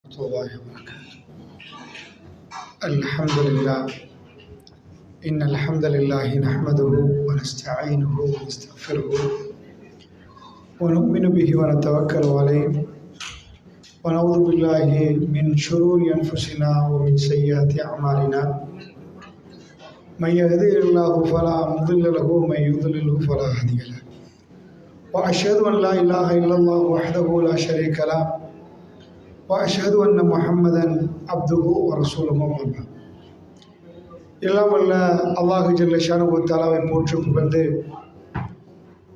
الله وبركاته. الحمد لله إن الحمد لله نحمده ونستعينه ونستغفره ونؤمن به ونتوكل عليه ونعوذ بالله من شرور أنفسنا ومن سيئات أعمالنا من يهده الله فلا مضل له ومن يضلل فلا هادي له وأشهد أن لا إله إلا الله وحده لا شريك له وأشهد أن محمدا عبده ورسوله أما بعد. எல்லாம் வல்ல அல்லாஹு ஜல்ல ஷானஹு வ தஆலாவை போற்றி புகழ்ந்து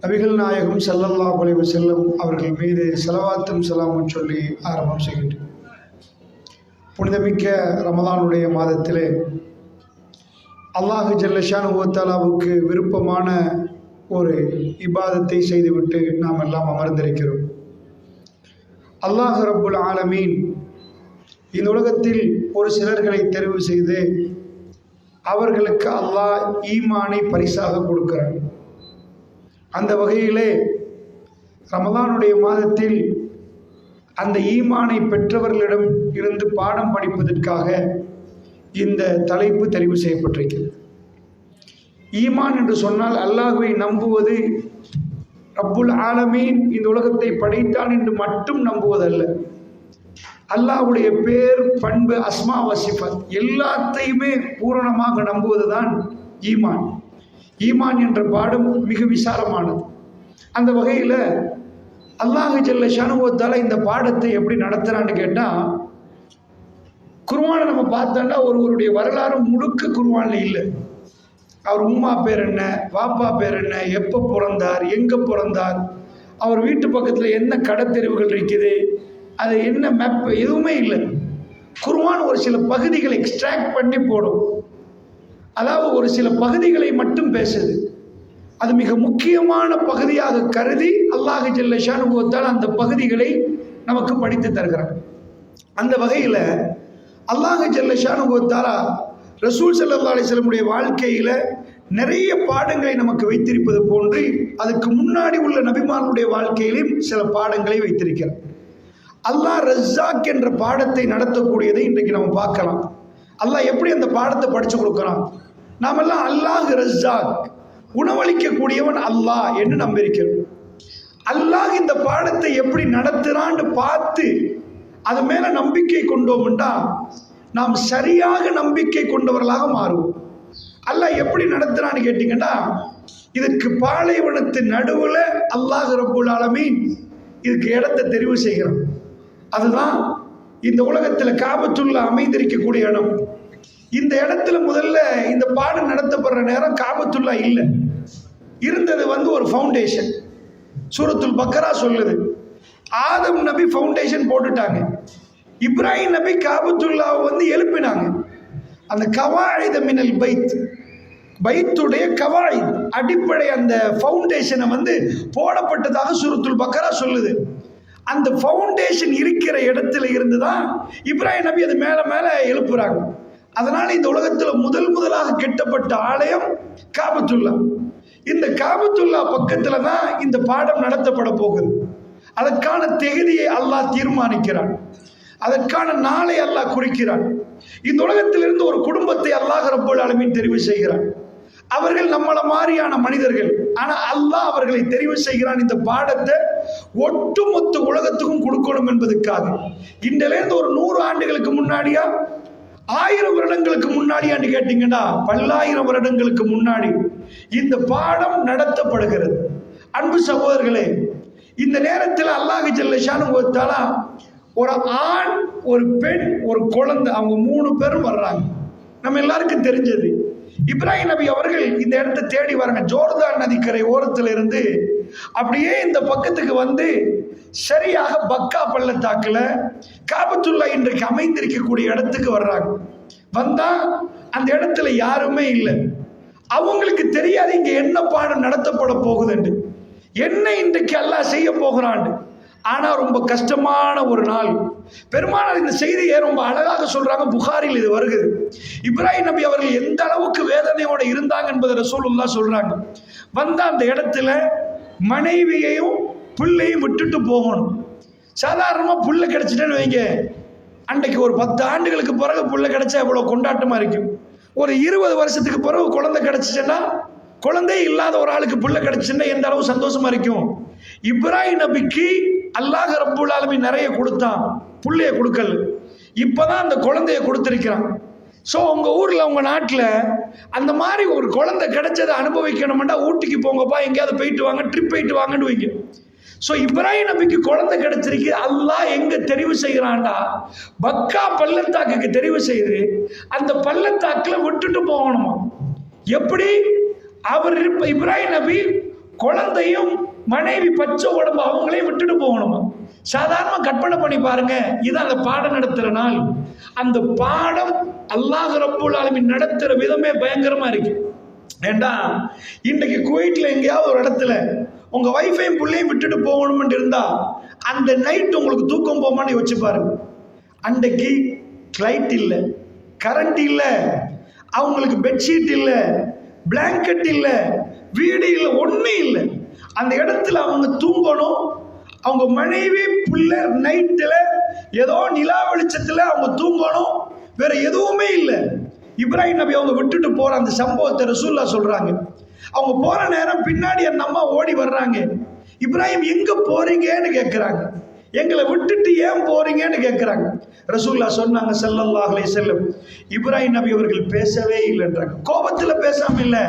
நபிகள் நாயகம் ஸல்லல்லாஹு அலைஹி வஸல்லம் அவர்கள் மீது ஸலவாத்தும் ஸலாமும் சொல்லி ஆரம்பம் செய்கின்றேன். புனிதமிக்க ரமலானுடைய மாதத்திலே அல்லாஹு ஜல்ல ஷானஹு வ தஆலாவுக்கு விருப்பமான ஒரு இபாதத்தை செய்துவிட்டு நாம் எல்லாம் அமர்ந்திருக்கிறோம். அல்லாஹ் ரப்புல் ஆலமீன் இந்த உலகத்தில் ஒரு சிலர்களை தெரிவு செய்து அவர்களுக்கு அல்லாஹ் ஈமானை பரிசாக கொடுக்கிறான். அந்த வகையிலே ரமலானுடைய மாதத்தில் அந்த ஈமானை பெற்றவர்களிடம் இருந்து பாடம் படிப்பதற்காக இந்த தலைப்பு தெரிவு செய்யப்பட்டிருக்கிறது. ஈமான் என்று சொன்னால் அல்லாஹ்வை நம்புவது, ரப்புல் ஆலமீன் இந்த உலகத்தை படைத்தான் என்று மட்டும் நம்புவதல்ல, அல்லாஹ்வுடைய பேர், பண்பு, அஸ்மா வசிஃபத் எல்லாத்தையுமே பூரணமாக நம்புவதுதான் ஈமான். ஈமான் என்ற பாடம் மிக விசாலமானது. அந்த வகையில் அல்லாஹ் ஜல்ல ஷானஹு வ தஆலா இந்த பாடத்தை எப்படி நடத்துறான்னு கேட்டால், குர்ஆனை நம்ம பார்த்தோம்னா ஒருவருடைய வரலாறு முழுக்க குர்ஆன்ல இல்லை. அவர் உம்மா பேர் என்ன, வாப்பா பேர் என்ன, எப்போ பிறந்தார், எங்கே பிறந்தார், அவர் வீட்டு பக்கத்தில் என்ன கடத்தெருவுகள் இருக்குது, அது என்ன மேப், எதுவுமே இல்லை. குர்ஆன் ஒரு சில பகுதிகளை எக்ஸ்ட்ராக்ட் பண்ணி போடும். அதாவது ஒரு சில பகுதிகளை மட்டும் பேசுது. அது மிக முக்கியமான பகுதியாக கருதி அல்லாஹ் ஜல்ல ஷானஹு வ தஆலா அந்த பகுதிகளை நமக்கு படித்து தருகிறார். அந்த வகையில் அல்லாஹ் ஜல்ல ஷானஹு வ தஆலா ரசூல் ஸல்லல்லாஹு அலைஹி வஸல்லம் வாழ்க்கையில் நிறைய பாடங்களை நமக்கு வைத்திருப்பது போன்று அதுக்கு முன்னாடி உள்ள நபிமார்களுடைய வாழ்க்கையிலும் சில பாடங்களை வைத்திருக்கிறார். அல்லாஹ் ரஸாக் என்ற பாடத்தை நடத்தக்கூடியதை இன்றைக்கு நம்ம பார்க்கலாம். அல்லாஹ் எப்படி அந்த பாடத்தை படித்து கொடுக்குறான். நாமெல்லாம் அல்லாஹ் ரஸாக், உணவளிக்கக்கூடியவன் அல்லாஹ் என்று நம்பியிருக்கிறோம். அல்லாஹ் இந்த பாடத்தை எப்படி நடத்துறான்னு பார்த்து அது மேல நம்பிக்கை கொண்டோம்னா நாம் சரியாக நம்பிக்கை கொண்டவர்களாக மாறுவோம். அல்லாஹ் எப்படி நடத்துறான்னு கேட்டீங்கன்னா, இதுக்கு பாலைவனத்தின் நடுவில் அல்லாஹ் ரப்புல் ஆலமீன் இதுக்கு இடத்தை தெரிவு செய்கிறான். அதுதான் இந்த உலகத்தில் காபத்துல்லா அமைந்திருக்கக்கூடிய இடம். இந்த இடத்துல முதல்ல இந்த பாடம் நடத்தப்படுற நேரம் காபத்துல்லா இல்லை, இருந்தது ஒரு ஃபவுண்டேஷன். சூரத்துல் பக்கரா சொல்லுது, ஆதம் நபி ஃபவுண்டேஷன் போட்டுட்டாங்க, இப்ராஹிம் நபி காபத்துல்லாவை எழுப்பினாங்க. அந்த கவாயித மினல் பைத், பைத்துடைய கவாயித் அடிப்படை அந்த ஃபவுண்டேஷனை போடப்பட்டதாக சூரத்துல் பக்கரா சொல்லுது. அந்த ஃபவுண்டேஷன் இருக்கிற இடத்துல இருந்து தான் இப்ராஹிம் நபி அது மேலே மேலே எழுப்புறாங்க. அதனால இந்த உலகத்தில் முதலாக கட்டப்பட்ட ஆலயம் காபத்துல்லா. இந்த காபத்துல்லா பக்கத்தில் தான் இந்த பாடம் நடத்தப்பட போகுது. அதற்கான தகுதியை அல்லாஹ் தீர்மானிக்கிறான், அதற்கான நாளை அல்லாஹ் குறிக்கிறான். இந்த உலகத்திலிருந்து ஒரு குடும்பத்தை அல்லாஹ் ரப்புல் ஆலமீன் தெரிவு செய்கிறான். அவர்கள் நம்மள மாதிரியான மனிதர்கள், ஆனா அல்லாஹ் அவர்களை தெரிவு செய்கிறான். இந்த பாடத்தை ஒட்டுமொத்த உலகத்துக்கும் கொடுக்கணும் என்பதற்காக. இன்றிலிருந்து ஒரு 100 ஆண்டுகளுக்கு முன்னாடியா, 1000 வருடங்களுக்கு முன்னாடியான்னு கேட்டீங்கன்னா, பல்லாயிரம் வருடங்களுக்கு முன்னாடி இந்த பாடம் நடத்தப்படுகிறது. அன்பு சகோதரர்களே, இந்த நேரத்தில் அல்லாஹ் ஜல்ல ஷானஹு வ தஆலா ஒரு ஆண், ஒரு பெண், ஒரு குழந்தை, அவங்க 3 பேரும் வர்றாங்க. நம்ம எல்லாருக்கும் தெரிஞ்சது, இப்ராஹிம் நபி அவர்கள் இந்த இடத்தை தேடி வராங்க. ஜோர்தான் நதிக்கரை ஓரத்தில் இருந்து அப்படியே இந்த பக்கத்துக்கு சரியாக பக்கா பள்ளத்தாக்குல காபத்துல்லா இன்றைக்கு அமைந்திருக்கக்கூடிய இடத்துக்கு வர்றாங்க. வந்தா அந்த இடத்துல யாருமே இல்லை. அவங்களுக்கு தெரியாது இங்க என்ன பாடம் நடத்தப்பட போகுதுன்னு, என்ன இன்றைக்கு அல்லாஹ் செய்ய போகிறான். ஆனா ரொம்ப கஷ்டமான ஒரு நாள். பெருமானார் இந்த செய்தியை ரொம்ப அழகாக சொல்றாங்க, புகாரில் இது வருகிறது. இப்ராஹிம் நபி அவர்கள் எந்த அளவுக்கு வேதனையோட இருந்தாங்க என்பதை ரசூலுல்லாஹ் சொல்றாங்க. வந்தா அந்த இடத்துல மனைவியையும் பிள்ளையும் விட்டுட்டு போகணும். சாதாரணமாக புல்லை கிடச்சிட்டேன்னு வைங்க, அன்றைக்கு ஒரு 10 ஆண்டுகளுக்கு பிறகு புள்ள கிடைச்சா எவ்வளோ கொண்டாட்டமாக இருக்கும். ஒரு 20 வருஷத்துக்கு பிறகு குழந்தை கிடைச்சிச்சுன்னா, குழந்தை இல்லாத ஒரு ஆளுக்கு புள்ள கிடைச்சுன்னா எந்த அளவு சந்தோஷமா இருக்கும். இப்ராஹிம் நபிக்கு அல்லாஹ் ரப்புல் ஆலமீன் நிறைய கொடுத்தான், புள்ளைய கொடுக்கல. இப்பதான் அந்த குழந்தைய கொடுத்திருக்கிறான். ஸோ உங்கள் ஊரில் உங்கள் நாட்டில் அந்த மாதிரி ஒரு குழந்தை கிடைச்சதை அனுபவிக்கணும்னா ஊட்டிக்கு போங்கப்பா, எங்கேயாவது போயிட்டு வாங்க, ட்ரிப் போயிட்டு வாங்கன்னு வைங்க. ஸோ இப்ராஹிம் நபிக்கு குழந்தை கிடைச்சிருக்கு. அல்லாஹ் எங்க தெரிவு செய்கிறான்டா, பக்கா பள்ளத்தாக்குக்கு தெரிவு செய்து அந்த பள்ளத்தாக்கில் விட்டுட்டு போகணுமா. எப்படி அவர் இப்ராஹிம் நபி குழந்தையும் மனைவி பச்சை உடம்பு அவங்களையும் விட்டுட்டு போகணுமா. சாதாரண கற்பனை பண்ணி பாருங்க, இது அந்த பாடம் நடத்துற நாள். அந்த பாடம் அல்லாஹ் ரப்புல் ஆலமீன் நடத்துற விதமே பயங்கரமா இருக்கு. ஏண்டா இன்றைக்கு குவைட்ல எங்கேயாவது ஒரு இடத்துல உங்க வைஃபையும் பிள்ளையும் விட்டுட்டு போகணும்னு இருந்தா அந்த நைட் உங்களுக்கு தூக்கம் போமான்னு யோசிச்சு பாருங்க. அன்றைக்கு லைட் இல்லை, கரண்ட் இல்லை, அவங்களுக்கு பெட்ஷீட் இல்லை, பிளாங்கெட் இல்லை, வீடு இல்லை, ஒன்றும் இல்லை. அந்த இடத்துல அவங்க தூங்கணும். அவங்க மனைவி பிள்ளை நைட்டில் ஏதோ நிலா வெளிச்சத்தில் அவங்க தூங்கணும். வேற எதுவுமே இல்லை. இப்ராஹிம் நபி அவங்க விட்டுட்டு போற அந்த சம்பவத்தை ரசூலுல்லாஹ் சொல்றாங்க. அவங்க போற நேரம் பின்னாடி அந்த அம்மா ஓடி வர்றாங்க. இப்ராஹிம் எங்க போறீங்கன்னு கேட்கிறாங்க. எங்களை விட்டுட்டு ஏன் போறீங்கன்னு கேட்கிறாங்க. ரசூலுல்லாஹ் சொன்னாங்க ஸல்லல்லாஹு அலைஹி வஸல்லம், இப்ராஹிம் நபி அவர்கள் பேசவே இல்லைன்றாங்க. கோபத்தில் பேசாம இல்லை,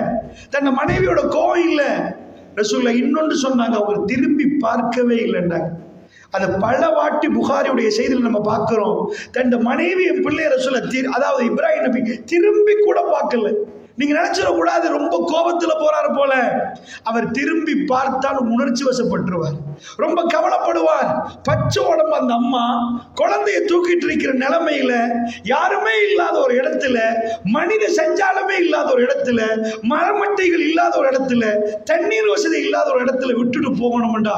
தன்னை மனைவியோட கோபம் இல்லை. ரசூலுல்லாஹ் இன்னொன்று சொன்னாங்க, அவங்க திரும்பி பார்க்கவே இல்லைன்றாங்க. அதை பலவாட்டி புகாரியுடைய செய்தியில் நம்ம பார்க்கிறோம். தன் மனைவி பிள்ளை ரசூலுல்லாஹ் அதாவது இப்ராஹிம் நபி திரும்பி கூட பார்க்கல. நீங்க நினைச்சிடக்கூடாது ரொம்ப கோபத்துல போறாரு போல. அவர் திரும்பி பார்த்தால் உணர்ச்சி வசப்பட்டுருவார், ரொம்ப கவலைப்படுவார். பச்சை உடம்பு அந்த அம்மா குழந்தைய தூக்கிட்டு இருக்கிற நிலைமையில, யாருமே இல்லாத ஒரு இடத்துல, மனித சஞ்சாலமே இல்லாத ஒரு இடத்துல, மரமட்டைகள் இல்லாத ஒரு இடத்துல, தண்ணீர் வசதி இல்லாத ஒரு இடத்துல விட்டுட்டு போகணும்டா.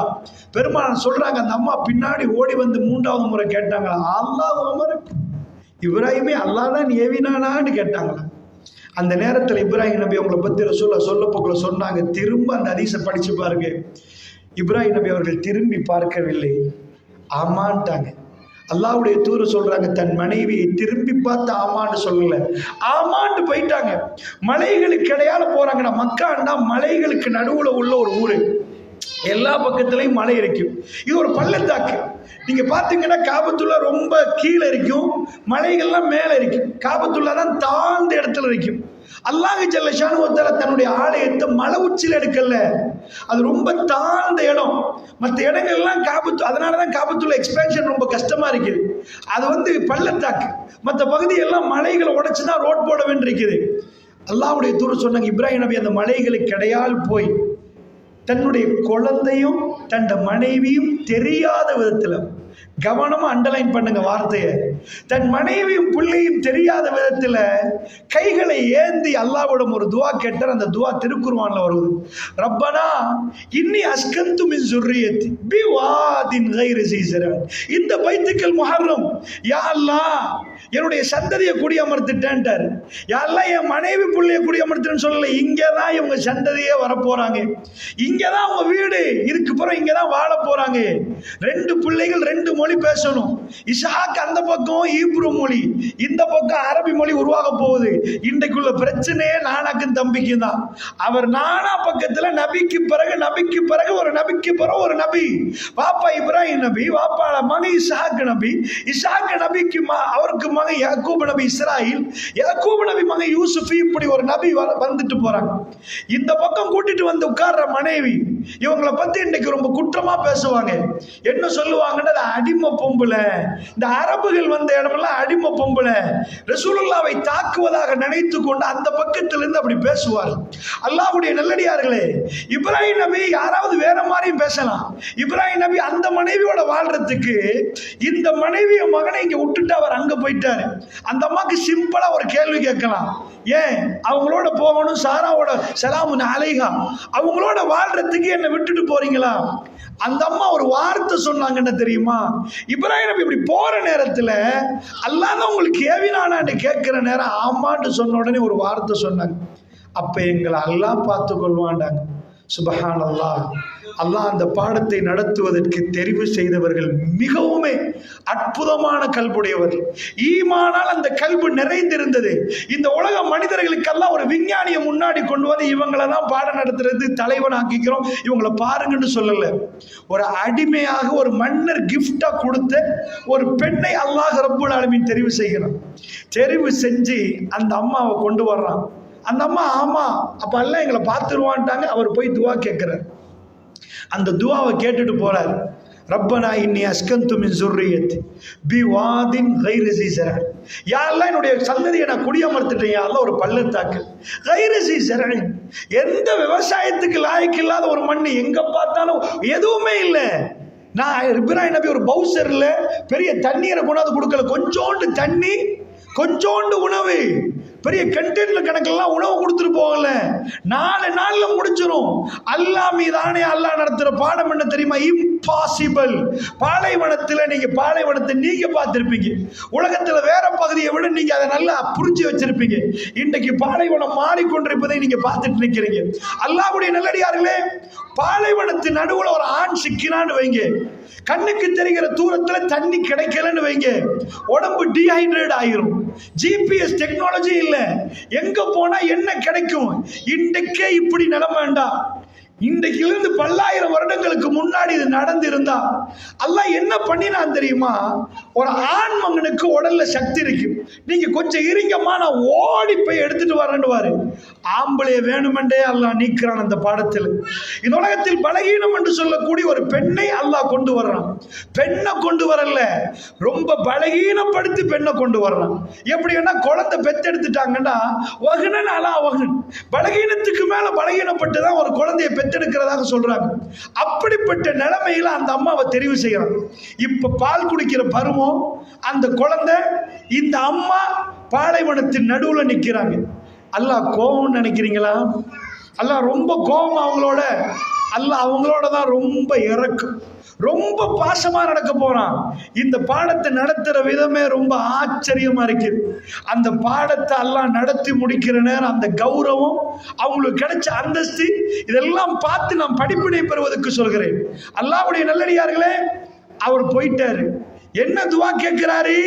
பெருமாள் சொல்றாங்க, அந்த அம்மா பின்னாடி ஓடி வந்து 3வது முறை கேட்டாங்களா, அல்லாஹ் உமர் இப்ராஹிமே அல்லாஹ் தான் ஏவினானான்னு கேட்டாங்களா. அந்த நேரத்தில் இப்ராஹிம் நபி அவங்களை பற்றி ரசூலுல்லாஹ் சொல்லப்போக்குள்ள சொன்னாங்க. திரும்ப அந்த ஹதீஸை படிச்சு பாருங்க. இப்ராஹிம் நபி அவர்கள் திரும்பி பார்க்கவில்லை, ஆமான்ட்டாங்க. அல்லாஹ்வுடைய தூதர் சொல்றாங்க, தன் மனைவியை திரும்பி பார்த்து ஆமான்னு சொல்லல, ஆமான்னு போயிட்டாங்க. மலைகளுக்கு இடையால போறாங்கடா. மக்கான்னா மலைகளுக்கு நடுவுல உள்ள ஒரு ஊரு. எல்லா பக்கத்துலையும் மலை இருக்கும். இது ஒரு பள்ளத்தாக்கு. நீங்க பாத்தீங்கன்னா காபத்துல்லா ரொம்ப கீழே இருக்கும், மலைகள்லாம் மேல இருக்கும். காபத்துல்லா தான் தாழ்ந்த இடத்துல இருக்கும். அல்லாஹ் ஜல்ல ஷானு வ தஆலா தன்னுடைய ஆலயத்தை மலை உச்சியில் எடுக்கல, அது ரொம்ப தாழ்ந்த இடம். மற்ற இடங்கள்லாம் அதனாலதான் காபத்துல்லா எக்ஸ்பேன்ஷன் ரொம்ப கஷ்டமா இருக்குது. அது பள்ளத்தாக்கு. மற்ற பகுதியெல்லாம் மலைகளை உடைச்சுதான் ரோட் போட வேண்டியிருக்குது. அல்லாஹ்வுடைய தூதர் சொன்னாங்க, இப்ராஹிம் நபி அந்த மலைகளுக்கு இடையால் போய் தன்னுடைய குழந்தையும் தன் மனைவியும் தெரியாத விதத்தில், கவனமா அண்டர்லைன் பண்ணுங்க வார்த்தையை, தன் மனைவியும் பிள்ளையும் தெரியாத விதத்தில் கைகளை ஏந்தி அல்லாஹ்விடம் ஒரு துவா கேட்டார். அந்த துவா திருக்குர்ஆன்ல வருது. ரப்பனா இன்னி அஸ்கந்து மின் ஸுர்ரியத்தி பிவாதின் கைரி ஸீ ஸரஅன் இந்த பைத்துக்கல் முஹர்ரம். யா அல்லாஹ் என்னுடைய சந்ததியை குடியமர்த்திட்டேன்ட்டார். யா அல்லாஹ் என் மனைவி பிள்ளையை குடியமர்த்துன்னு சொல்லல, இங்கே தான் இவங்க சந்ததியே வரப்போறாங்க, இங்கே தான் அவங்க வீடு இதுக்கு பிறகு இங்கே தான் வாழ போறாங்க. 2 பிள்ளைகள் 2 மொழி பேசணும். இஸ்ஹாக் அந்த பக்கம் ஈப்ரு மொழி, இந்த பக்கம் அரபி மொழி உருவாக போகுது. இன்றைக்குள்ள பிரச்சனையே நானாக்கும் தம்பிக்கும் தான். அவர் நானா பக்கத்துல நபிக்கு பிறகு ஒரு நபிக்கு பிறகு ஒரு நபி. பாப்பா இப்ராஹிம் நபி, பாப்பா மகன் இஸ்ஹாக் நபி, இஸ்ஹாக் நபிக்கு அவருக்கு மகன் யாக்கூப் நபி இஸ்ராயில், யாக்கூப் நபி மகன் யூசுப். இப்படி ஒரு நபி வந்துட்டு போறாங்க. இந்த பக்கம் கூட்டிட்டு வந்து உட்கார்ற மனைவி இவங்களை பத்தி இன்னைக்கு ரொம்ப குற்றமா பேசுவாங்க. என்ன சொல்லுவாங்கன்னா, அடிமை பொம்பளை. இந்த அரபுகள் வந்த இடமெல்லாம் அடிமை பொம்பளை. ரசூலுல்லாவை தாக்குவதாக நினைத்து கொண்டு அந்த பக்கத்திலிருந்து அப்படி பேசுவார். அல்லாஹ்வுடைய நல்லடியார்களே, இப்ராஹிம் நபி யாராவது வேற மாதிரியும் பேசலாம். இப்ராஹிம் நபி அந்த மனைவியோட வாழ்றதுக்கு இந்த மனைவிய மகனை இங்க விட்டுட்டு அவர் அங்க போயிட்டாரு. அந்த அம்மாக்கு சிம்பிளா ஒரு கேள்வி கேட்கலாம், ஏன் அவங்களோட போகணும், சாராவோட சலாமுன் அலைஹா, அவங்களோட வாழ்றதுக்கு என்ன விட்டுட்டு போறீங்களா? அந்த அம்மா ஒரு வார்த்தை சொன்னாங்க, என்ன தெரியுமா? இப்ராஹிம் நபி இப்படி போற நேரத்துல அல்லாஹ் தான் உங்களுக்கு ஏவினானான்னு கேட்கிற நேரம் ஆமான்னு சொன்ன உடனே ஒரு வார்த்தை சொன்னாங்க, அப்ப எங்களை அல்லாஹ் பார்த்து கொள்வாண்டாங்க. சுபஹானல்லாஹ். அல்லாஹ் அந்த பாடத்தை நடத்துவதற்கு தெரிவு செய்தவர்கள் மிகவுமே அற்புதமான கல்புடையவர்கள். ஈமானால் அந்த கல்பு நிறைந்திருந்தது. இந்த உலக மனிதர்களுக்கெல்லாம் ஒரு விஞ்ஞானியை முன்னாடி கொண்டு வந்து இவங்களை தான் பாடம் நடத்துறது தலைவனாக்கிக்கிறோம், இவங்களை பாருங்கன்னு சொல்லல. ஒரு அடிமையாக ஒரு மன்னர் கிஃப்டா கொடுத்த ஒரு பெண்ணை அல்லாஹ் ரப்புல் ஆலமீன் தெரிவு செய்கிறான். தெரிவு செஞ்சு அந்த அம்மாவை கொண்டு வர்றான். அந்த அம்மா ஆமா அப்ப எல்லாம் எங்களை பார்த்துருவான்ட்டாங்க. அவர் போய் துவா கேட்கிறார். அந்த துவாவை கேட்டுட்டு போறார். ரப்பனா இன்னி அஸ்கந்து மின் ஸுர்ரியத்தி பிவாதின் கைரி ஸீ ஸரஅ. யா அல்லாஹ் என்னுடைய சந்ததியை நான் குடியமர்த்திட்டேன். யா அல்லாஹ் ஒரு பள்ளத்தாக்கு கைரி ஸீ ஸரஅ, எந்த விவசாயத்துக்கு லாயக்கு இல்லாத ஒரு மண், எங்க பார்த்தாலும் எதுவுமே இல்லை. நான் இப்ராஹிம் நபி ஒரு பவுசர்ல பெரிய தண்ணீரை கொண்டாந்து கொடுக்கல, கொஞ்சோண்டு தண்ணி கொஞ்சோண்டு உணவு, பெரிய கண்டெய்னர் கணக்கெல்லாம் உணவு கொடுத்துட்டு போகல, 4 நாள்ல முடிஞ்சிடும். அல்லாஹ் மீதானே அல்லாஹ் நடத்துற பாடம் என்ன தெரியுமா? இம்பாசிபிள். பாலைவனத்துல நீங்க பாலைவனத்தை நீங்க பார்த்திருப்பீங்க, உலகத்துல வேற பகுதியை விட நீங்க அதை நல்லா புரிஞ்சு வச்சிருப்பீங்க. இன்றைக்கு பாலைவனம் மாறிக்கொண்டிருப்பதை நீங்க பார்த்துட்டு நிக்கிறீங்க. அல்லாஹ்வுடைய நல்லடியார்களே, பாலைவனத்து நடுவுல ஒரு ஆண் சிக்கினான்னு வைங்க, கண்ணுக்கு தெரிகிற தூரத்துல தண்ணி கிடைக்கலன்னு வைங்க, உடம்பு டீஹைட்ரேட் ஆயிரும். ஜிபிஎஸ் டெக்னாலஜி இல்ல, எங்க போனா என்ன கிடைக்கும்? இன்றைக்கே இப்படி நிலைமைண்டா, இன்றைக்கிலிருந்து பல்லாயிரம் வருடங்களுக்கு முன்னாடி இது நடந்திருந்தா அல்லாஹ் என்ன பண்ணினான் தெரியுமா? ஒரு ஆண் மகனுக்கு உடல்ல சக்தி இருக்கு, நீங்க கொஞ்சம் இருங்கம்மா நான் ஓடி போய் எடுத்துட்டு வரேன்னுவாரு. ஆம்பளைய வேணுமென்றே அல்லாஹ் நீக்கிறான் அந்த பாடத்தில். இந்த உலகத்தில் பலகீனம் என்று சொல்லக்கூடிய ஒரு பெண்ணை அல்லாஹ் கொண்டு வர்றான். பெண்ணை கொண்டு வரல, ரொம்ப பலகீனப்படுத்தி பெண்ணை கொண்டு வர்றான். எப்படின்னா குழந்தை பெத்தெடுத்துட்டாங்கன்னா வகுனன் அலா வகுன், பலகீனத்துக்கு மேல பலகீனப்பட்டு தான் ஒரு குழந்தைய பெத்தெடுக்கிறதாக சொல்றாங்க. அப்படிப்பட்ட நிலைமையில அந்த அம்மாவை தெரிவு செய்யறாங்க. இப்ப பால் குடிக்கிற பருவம் அந்த குழந்தை, இந்த அம்மா பாலைவனத்தின் நடுவுல நிக்கிறாங்க. அல்லாஹ் கோபம் நினைக்கிறீங்களா? அல்லாஹ் ரொம்ப கோபம் அவங்களோட. அல்லாஹ் அவங்களோட தான் ரொம்ப இறக்கும், ரொம்ப பாசமா நடக்க போறான். இந்த பாடத்தை நடத்துற விதமே ரொம்ப ஆச்சரியமா இருக்கு. அந்த பாடத்தை அல்லாஹ் நடத்தி முடிக்கிற நேரம் அந்த கௌரவம், அவங்களுக்கு கிடைச்ச அந்தஸ்து, இதெல்லாம் பார்த்து நான் படிப்பினை பெறுவதற்கு சொல்கிறேன். அல்லாஹ்வுடைய நல்லடியார்களே, அவர் போயிட்டாரு. என்ன துவா கேட்கிறாரு?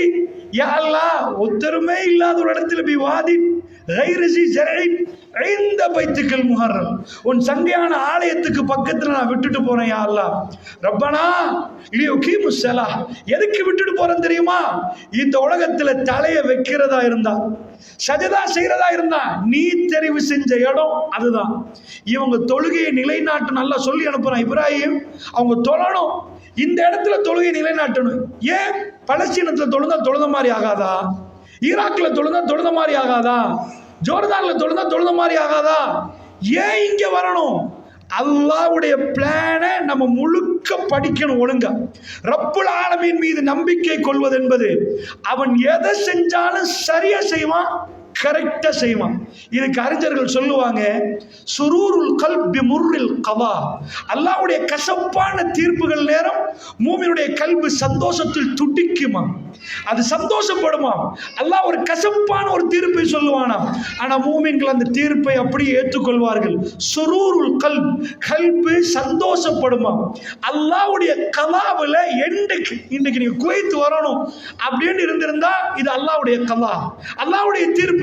யா அல்லாஹ், ஒத்தருமே இல்லாத ஒரு இடத்துல பிவாதி கைரி ஸீ ஸரஇன் இந்த பைத்துக்கல் முஹர்ரம், உன் சங்கையான ஆலயத்துக்கு பக்கத்துல நான் விட்டுட்டு போறேன். யா அல்லாஹ் ரப்பனா லியுகீமுஸ் ஸலாஹ், எதுக்கு விட்டுட்டு போறேன் தெரியுமா? இந்த உலகத்துல தலையை வைக்கிறதா இருந்தா, சஜதா செய்யறதா இருந்தா, நீ தெரிவு செஞ்ச இடம் அதுதான். இவங்க தொழுகையை நிலைநாட்டு நல்லா சொல்லி அனுப்புறான். இப்ராஹிம் அவங்க தொழணும், இந்த இடத்துல தொழுகை நிலைநாட்டணும். ஏன் பலஸ்தீனத்துல தொழுத மாதிரி ஆகாதா? ஈராக்ல தொழுத மாதிரி ஆகாதா? ஜோர்தான்ல தொழுத மாதிரி ஆகாதா? ஏன் இங்க வரணும்? அல்லாஹ்வுடைய பிளானை நம்ம முழுக்க படிக்கணும் ஒழுங்கா. ரப்புல் ஆலமீன் மீது நம்பிக்கை கொள்வது என்பது, அவன் எதை செஞ்சாலும் சரியா செய்வான், கரெக்டா செய்வான். இதுக்கு அறிஞர்கள் சொல்லுவாங்க, சுரூருல் கல்பி முர்ரில் கவா, அல்லாஹ்வுடைய கசப்பான தீர்ப்புகள் நேரம் மூமினுடைய கல்பு சந்தோஷத்தில் துடிக்குமா, அது சந்தோஷப்படுமா. அல்லாஹ் ஒரு கசப்பான ஒரு தீர்ப்பை சொல்லுவானாம், ஆனா மூமின்கள் அந்த தீர்ப்பை அப்படியே ஏற்றுக்கொள்வார்கள். சுரூருல் கல்ப், கல்பு சந்தோஷப்படுமா. அல்லாஹ்வுடைய கலாவுல இன்னைக்கு நீங்க குவைத் வரணும் அப்படின்னு இருந்திருந்தா இது அல்லாஹ்வுடைய கலா, அல்லாஹ்வுடைய தீர்ப்பு.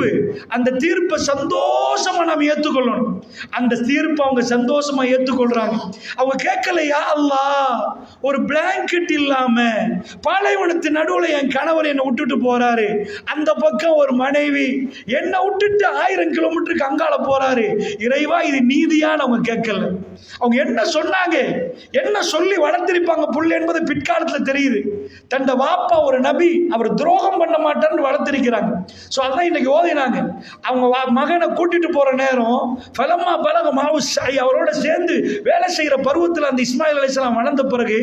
அந்த தீர்ப்பை சந்தோஷமா நாம் ஏற்றுக்கொள்ளணும். அந்த தீர்ப்பை அவங்க சந்தோஷமா ஏற்றுக்கொள்றாங்க. அவங்க கேட்கலையா, அல்லாஹ் ஒரு பிளாங்கெட் இல்லாம பாலைவனத்து நடுவுல என் கணவர் என்னை விட்டுட்டு போறாரு, அந்த பக்கம் ஒரு மனைவி என்னை விட்டுட்டு 1000 கிலோமீட்டருக்கு அங்கால போறாரு, இறைவா இது நீதியான்னு அவங்க கேட்கல. அவங்க என்ன சொன்னாங்க, என்ன சொல்லி வளர்த்திருப்பாங்க புள்ள என்பது பிற்காலத்துல தெரியுது. தண்ட வாப்பா ஒரு நபி, அவர் துரோகம் பண்ண மாட்டார்னு வளர்த்திருக்கிறாங்க. ஸோ அதான் இன்னைக்கு ஓதினாங்க. அவங்க மகனை கூட்டிட்டு போற நேரம் ஃபலம்மா பலக மாவு சாய், அவரோட சேர்ந்து வேலை செய்யற பருவத்தில் அந்த இஸ்மாயில் அலைஹிஸ்ஸலாம் வளர்ந்த பிறகு,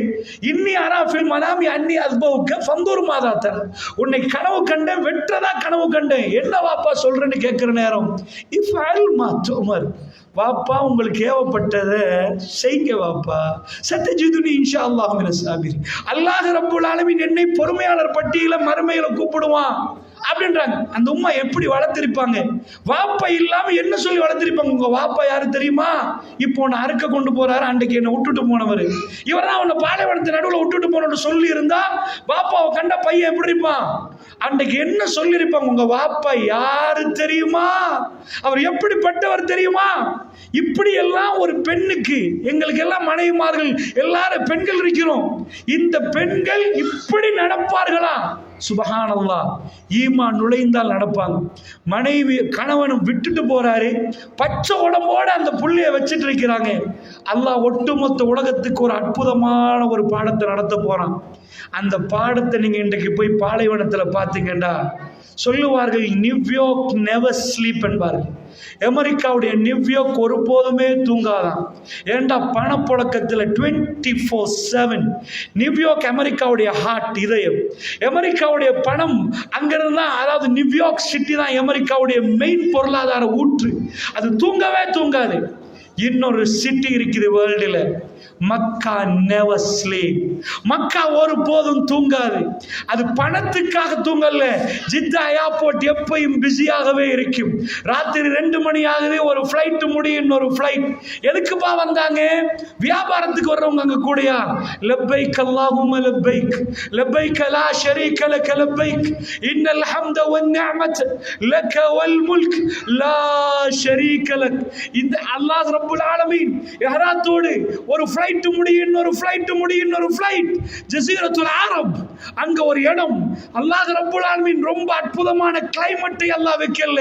இன்னி அராஃபில் மனாமி அன்னி அஸ்பவுக்க ஃபந்தூர் மாதாத்தன், உன்னை கனவு கண்டேன், வெற்றதா கனவு கண்டேன், என்ன வாப்பா சொல்றேன்னு கேட்கிற நேரம், இஃப் அல் மாத்துமர், வாப்பா உங்களுக்கு ஏவப்பட்டதை செய்ங்க வாப்பா, சத்தஜிதுனி இன்ஷா அல்லாஹ் மினஸ் சாபிரின். அல்லாஹ் ரப்புல் ஆலமீன் என்னை பொறுமையாளர் பட்டியல மறுமையில கூப்பிடுவான். அப்படின்றாங்க. அந்த உம்மா எப்படி வளர்த்திருப்பாங்க? வாப்பா இல்லாம என்ன சொல்லி வளர்த்திருப்பாங்க? உங்க வாப்பா யாரு தெரியுமா? இப்போ உன்னை அறுக்க கொண்டு போறாரு, அன்றைக்கு என்னை விட்டுட்டு போனவர் இவர் தான். உன்னை பாலைவனத்து நடுவில் விட்டுட்டு போன சொல்லி இருந்தா வாப்பாவை கண்ட பையன் எப்படி இருப்பான்? அன்றைக்கு என்ன சொல்லியிருப்பாங்க? உங்க வாப்பா யாரு தெரியுமா? அவர் எப்படிப்பட்டவர் தெரியுமா? இப்படி எல்லாம் ஒரு பெண்ணுக்கு, எங்களுக்கு எல்லாம் மனைவிமார்கள் எல்லாரும் பெண்கள் இருக்கிறோம், இந்த பெண்கள் இப்படி நடப்பார்களா? சுபஹானல்லாஹ். ஈமான் நுழைந்தால் நடப்பாங்க. மனைவி கணவனும் விட்டுட்டு போறாரு, பச்சை உடம்போட அந்த புள்ளைய வச்சுட்டு இருக்கிறாங்க. அல்லாஹ் ஒட்டுமொத்த உலகத்துக்கு ஒரு அற்புதமான ஒரு பாடத்தை நடத்த போறான். அந்த பாடத்தை நீங்க இன்றைக்கு போய் பாலைவனத்துல பாத்தீங்கன்னா சொல்லுவார்கள், நியூயார்க் நெவர் ஸ்லீப் என்பார்கள். அமெரிக்காவுடைய நியூயார்க் ஒருபோதுமே தூங்காதான். ஏண்டா பணப்புழக்கத்தில் 24/7. நியூயார்க் அமெரிக்காவுடைய ஹார்ட், இதயம். அமெரிக்காவுடைய பணம் அங்கிருந்து தான், அதாவது நியூயார்க் சிட்டி தான் அமெரிக்காவுடைய மெயின் பொருளாதார ஊற்று. அது தூங்கவே தூங்காது. இன்னொரு சிட்டி இருக்குது வேர்ல்டில், மக்கா நெவர் ஸ்லீப். மக்கா ஒரு போதும் தூங்காது. அது பணத்துக்காக தூங்கல. ஜித்தா ஏர்போர்ட் எப்பயும் பிஸியாகவே இருக்கும். ராத்திரி 2 மணி ஆகுது, ஒரு ஃப்ளைட் முடியும், இன்னொரு ஃப்ளைட். எதுக்குப்பா வந்தாங்க? வியாபாரத்துக்கு வர்றவங்க அங்க கூடயா? லப்பைக் அல்லாஹும்ம லப்பைக், லப்பைக் லா ஷரீக லக லப்பைக், இன்னல் ஹம்த வன் நிஅமத் லக வல் முல்க் லா ஷரீக லக். இந்த அல்லாஹ் ரப்புல் ஆலமீன் இஹ்ராத்தோடு ஒரு ஃப்ளைட் முடியும், இன்னொரு ஃப்ளைட் முடியும், இன்னொரு ஃப்ளைட். ஜஸீரத்துல் அரப், அங்க ஒரு இடம். அல்லாஹ் ரப்புல் ஆலமீன் ரொம்ப அற்புதமான கிளைமேட்டை அல்லாஹ் வைக்கல.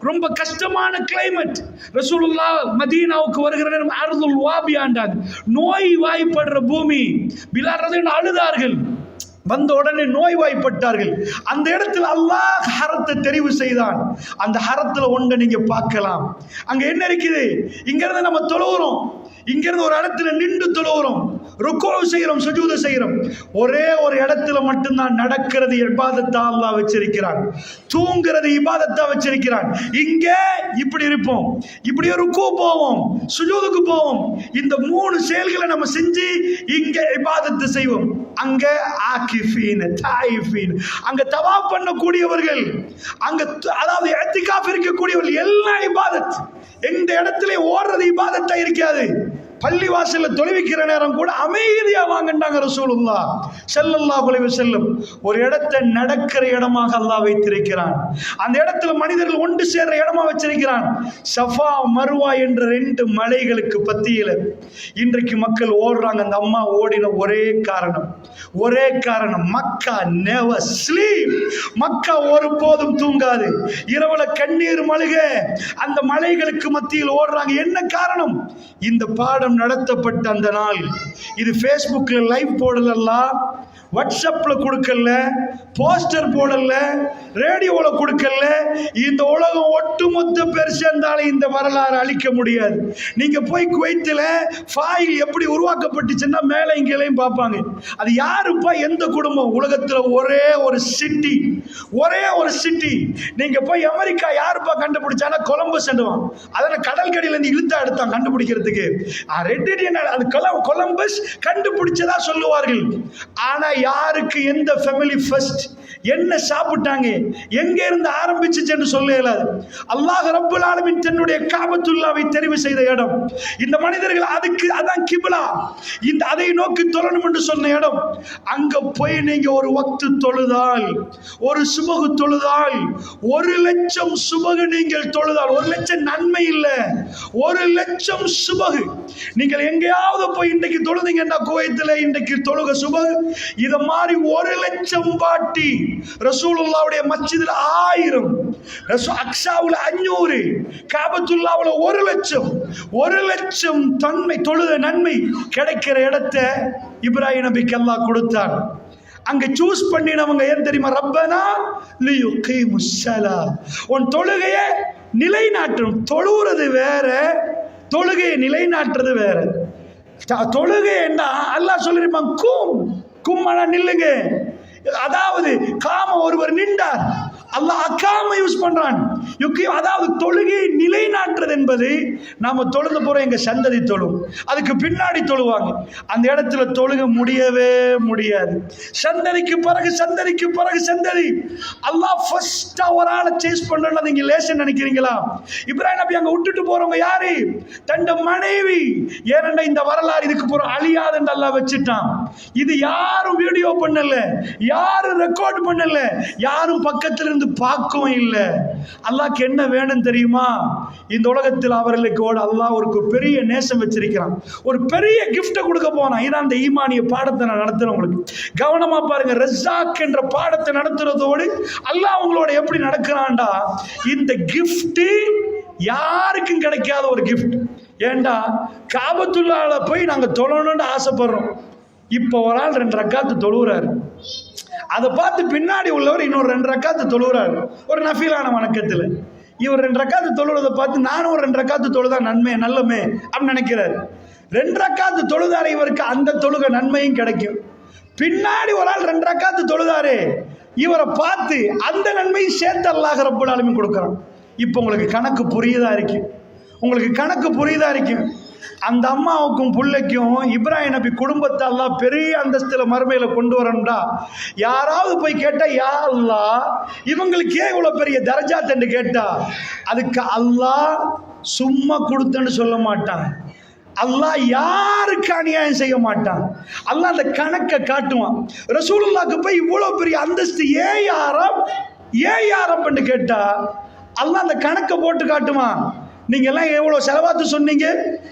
ரொம்ப கஷ்டமான கிளைமேட். ரசூலுல்லாஹ் மதீனாவுக்கு வருகிற நேரம் அர்துல் வாபியாண்டாங்க, நோய் வாய்ப்படுற பூமி. பிலால் ரலியல்லாஹு அழுதார்கள். வந்த உடனே நோய்வாய்ப்பட்டார்கள். அந்த இடத்துல அல்லாஹ் ஹரத்தை தெரிவு செய்தான். அந்த ஹரத்துல ஒன்றை நீங்க பார்க்கலாம். அங்க என்ன இருக்குது? இங்க இருந்து நம்ம தொழுகிறோம், இங்க இருந்து ஒரு இடத்துல நின்று தொழுகிறோம், ருக்கூ செய்கிறோம், சுஜூது செய்கிறோம். ஒரே ஒரு இடத்துல மட்டும்தான் நடக்கிறது இபாதத்தா அல்லாஹ் வச்சிருக்கிறான். தூங்குறது இபாதத்தா வச்சிருக்கிறான். இங்க இப்படி இருப்போம், இப்படி ருக்கூ போவோம், சுஜூதுக்கு போவோம். இந்த 3 செயல்களை நம்ம செஞ்சு இங்க இபாதத்து செய்வோம். அங்க ஆகிஃபீன், தாயிஃபீன், அங்க தவாப் பண்ணக்கூடியவர்கள், அங்க அதாவது இஅ்திகாஃப் இருக்கக்கூடியவர்கள், எல்லாம் இபாதத். எந்த இடத்துல ஓடுறது இபாதத்தா இருக்காது. பள்ளிவாசல்ல தொழுவிக்கிற நேரம் கூட அமைதியா வாங்கண்டாங்க ரசூலுல்லாஹ் ஸல்லல்லாஹு அலைஹி வஸல்லம். ஒரு இடத்தை நடக்கிற இடமாக அல்லாஹ் வைத்திருக்கிறான். அந்த இடத்துல மனிதர்கள் ஒன்று சேர்ற இடமா வச்சிருக்கிறான். சஃபா மர்வா என்ற 2 மலைகளுக்கு பத்தியில இன்றைக்கு மக்கள் ஓடுறாங்க. அந்த அம்மா ஓடின ஒரே காரணம், மக்கா நெவர் ஸ்லீப். மக்கா ஒரு போதும் தூங்காது. இரவுல கண்ணீர் மல்க அந்த மலைகளுக்கு மத்தியில் ஓடுறாங்க. என்ன காரணம்? இந்த பாடம் நடத்தப்பட்ட அந்த நாள். இது ஃபேஸ்புக்ல லைவ் போடல, வாட்ஸ்அப்ல கொடுக்கல, போஸ்டர் போடல, ரேடியோல கொடுக்கல. இந்த உலகம் ஒட்டுமொத்த பேர் சேர்ந்தாலும் இந்த வரலாறு அழிக்க முடியாது. நீங்க போய் குவைத்தில் ஃபாயில் எப்படி உருவாக்கப்பட்டுச்சுன்னா மேலே இங்கேயும் பார்ப்பாங்க. அது யாருப்பா, எந்த குடும்பம்? உலகத்தில் ஒரே ஒரு சிட்டி. நீங்க போய் அமெரிக்கா யாருப்பா கண்டுபிடிச்சானா? கொலம்பஸ் என்னவான். அதனால கடற்கரையில இருந்து இழுத்தா எடுத்தான் கண்டுபிடிக்கிறதுக்கு. அது கொலம்பஸ் கண்டுபிடிச்சதா சொல்லுவார்கள். ஆனா யாருக்கு எந்த ஃபேமிலி ஃபர்ஸ்ட், என்ன சாப்பிட்டாங்க, எங்க இருந்து ஆரம்பிச்சுன்னு சொல்ல இயலாது. அல்லாஹ் ரப்புல் ஆலமீன் தன்னுடைய காபத்துல்லாவை தெரிவு செய்த இடம். இந்த மனிதர்கள் அதுக்கு அதான் கிப்லா, இந்த அதை நோக்கி தொழணும் என்று சொன்ன இடம். அங்க போய் நீங்க ஒரு வக்து தொழுதால், ஒரு சுபகு தொழுதால், 1,00,000 சுபகு நீங்கள் தொழுதால், 1,00,000 நன்மை இல்ல, 1,00,000 சுபகு. நீங்கள் எங்கேயாவது போய் இன்றைக்கு தொழுதீங்கன்னா குவைத்தில் இன்றைக்கு தொழுக சுபகு, இத மாதிரி 1,00,000 பாட்டி. ரசூலுல்லாஹ்வுடைய மஸ்ஜிதில் 1000, அக்ஸாவுல 500, காபத்துல்லாவுல 1,00,000 தன்மை தொழுத நன்மை கிடைக்கிற இடத்தை இப்ராஹிம் நபிக்கு அல்லாஹ் கொடுத்தார். அங்க சூஸ் பண்ணினவங்க ஏன் தெரியுமா? ரப்பனா லியுகீமுஸ் ஸலா, உன் தொழுகையை நிலைநாட்டணும். தொழுகிறது வேற, தொழுகையை நிலைநாட்டுறது வேற. தொழுகை என்ன அல்லாஹ் சொல்லிருப்பான், கும்மனா நில்லுங்க. அதாவது காம ஒருவர் நின்றார், அல்லாஹ் அக்காம யூஸ் பண்றான். அதாவது தொழுகையை நிலைநாட்டுறது என்பது நாம தொழுது போறோம், எங்க சந்ததி தொழும், அதுக்கு பின்னாடி தொழுவாங்க. அந்த இடத்துல தொழுக முடியவே முடியாது. சந்ததிக்கு பிறகு சந்ததிக்கு பிறகு சந்ததி. அல்லாஹ் ஃபர்ஸ்ட் ஒரு ஆளை சேஸ் பண்றது நீங்க லேசன் நினைக்கிறீங்களா? இப்ராஹிம் நபி அங்க விட்டுட்டு போறவங்க யாரு? தண்ட மனைவி. ஏனென்றா இந்த வரலாறு இதுக்கு போற அழியாது என்று அல்லாஹ் வச்சுட்டான். இது யாரும் வீடியோ பண்ணல, யாரும் ரெக்கார்ட் பண்ணல, யாரும் பக்கத்துல இருந்து பார்க்கவும் இல்லை. அல்லாஹ்க்கு என்ன வேணும் தெரியுமா? இந்த உலகத்தில் அவர்களுக்கு அல்லாஹ் ஒரு பெரிய நேசம் வச்சிருக்கிறான், ஒரு பெரிய கிஃப்ட கொடுக்க போனான். இதான் அந்த ஈமானிய பாடத்தை நான் நடத்துறேன். உங்களுக்கு கவனமா பாருங்க. ரஸாக் என்ற பாடத்தை நடத்துறதோடு அல்லாஹ் உங்களோட எப்படி நடக்கிறான்டா, இந்த கிஃப்ட் யாருக்கும் கிடைக்காத ஒரு கிஃப்ட். ஏண்டா காபத்துல்லாஹ்ல போய் நாங்க தொழணும்னு ஆசைப்படுறோம். இப்போ ஒரு ஆள் 2 ரக்காத்து தொழுகிறாரு, அதை பார்த்து பின்னாடி உள்ளவர் இன்னொரு 2 ரக்காத்து தொழுகிறாரு ஒரு நஃபீலான வணக்கத்தில். இவர் 2 ரக்காத்து தொழுவதை பார்த்து நானும் ஒரு 2 ரக்காத்து தொழுதா நன்மை நல்லமே அப்படின்னு நினைக்கிறாரு. 2 ரக்காத்து தொழுதாரு, இவருக்கு அந்த தொழுகை நன்மையும் கிடைக்கும். பின்னாடி ஒரு ஆள் 2 ரக்காத்து தொழுதாரு, இவரை பார்த்து அந்த நன்மையும் சேர்த்து அல்லாஹ் ரப்பல் ஆலமீன் கொடுக்குறான். இப்போ உங்களுக்கு கணக்கு புரியுதா இருக்கு? உங்களுக்கு கணக்கு புரியுதா இருக்கு? அந்த அம்மாவுக்கும் பிள்ளைக்கும் இப்ராஹிம் நபி குடும்பத்தை அல்லாஹ் பெரிய அந்தஸ்துல மறுமையில கொண்டு வரணும்டா. யாராவது போய் கேட்டா யா அல்லாஹ் இவங்களுக்கு ஏன் இவ்வளவு பெரிய தரஜாத் என்று கேட்டா, அதுக்கு அல்லாஹ் சும்மா கொடுத்தன்னு சொல்ல மாட்டான். அல்லாஹ் யாருக்கு அநியாயம் செய்ய மாட்டான். அல்லாஹ் அந்த கணக்கை காட்டுவான். ரசூலுல்லாஹ்க்கு போய் இவ்வளவு பெரிய அந்தஸ்து ஏன் யாரம் என்று கேட்டா அல்லாஹ் அந்த கணக்கை போட்டு காட்டுவான். நீங்க எல்லாம் எவ்வளவு செலவாத்து சொன்னீங்க?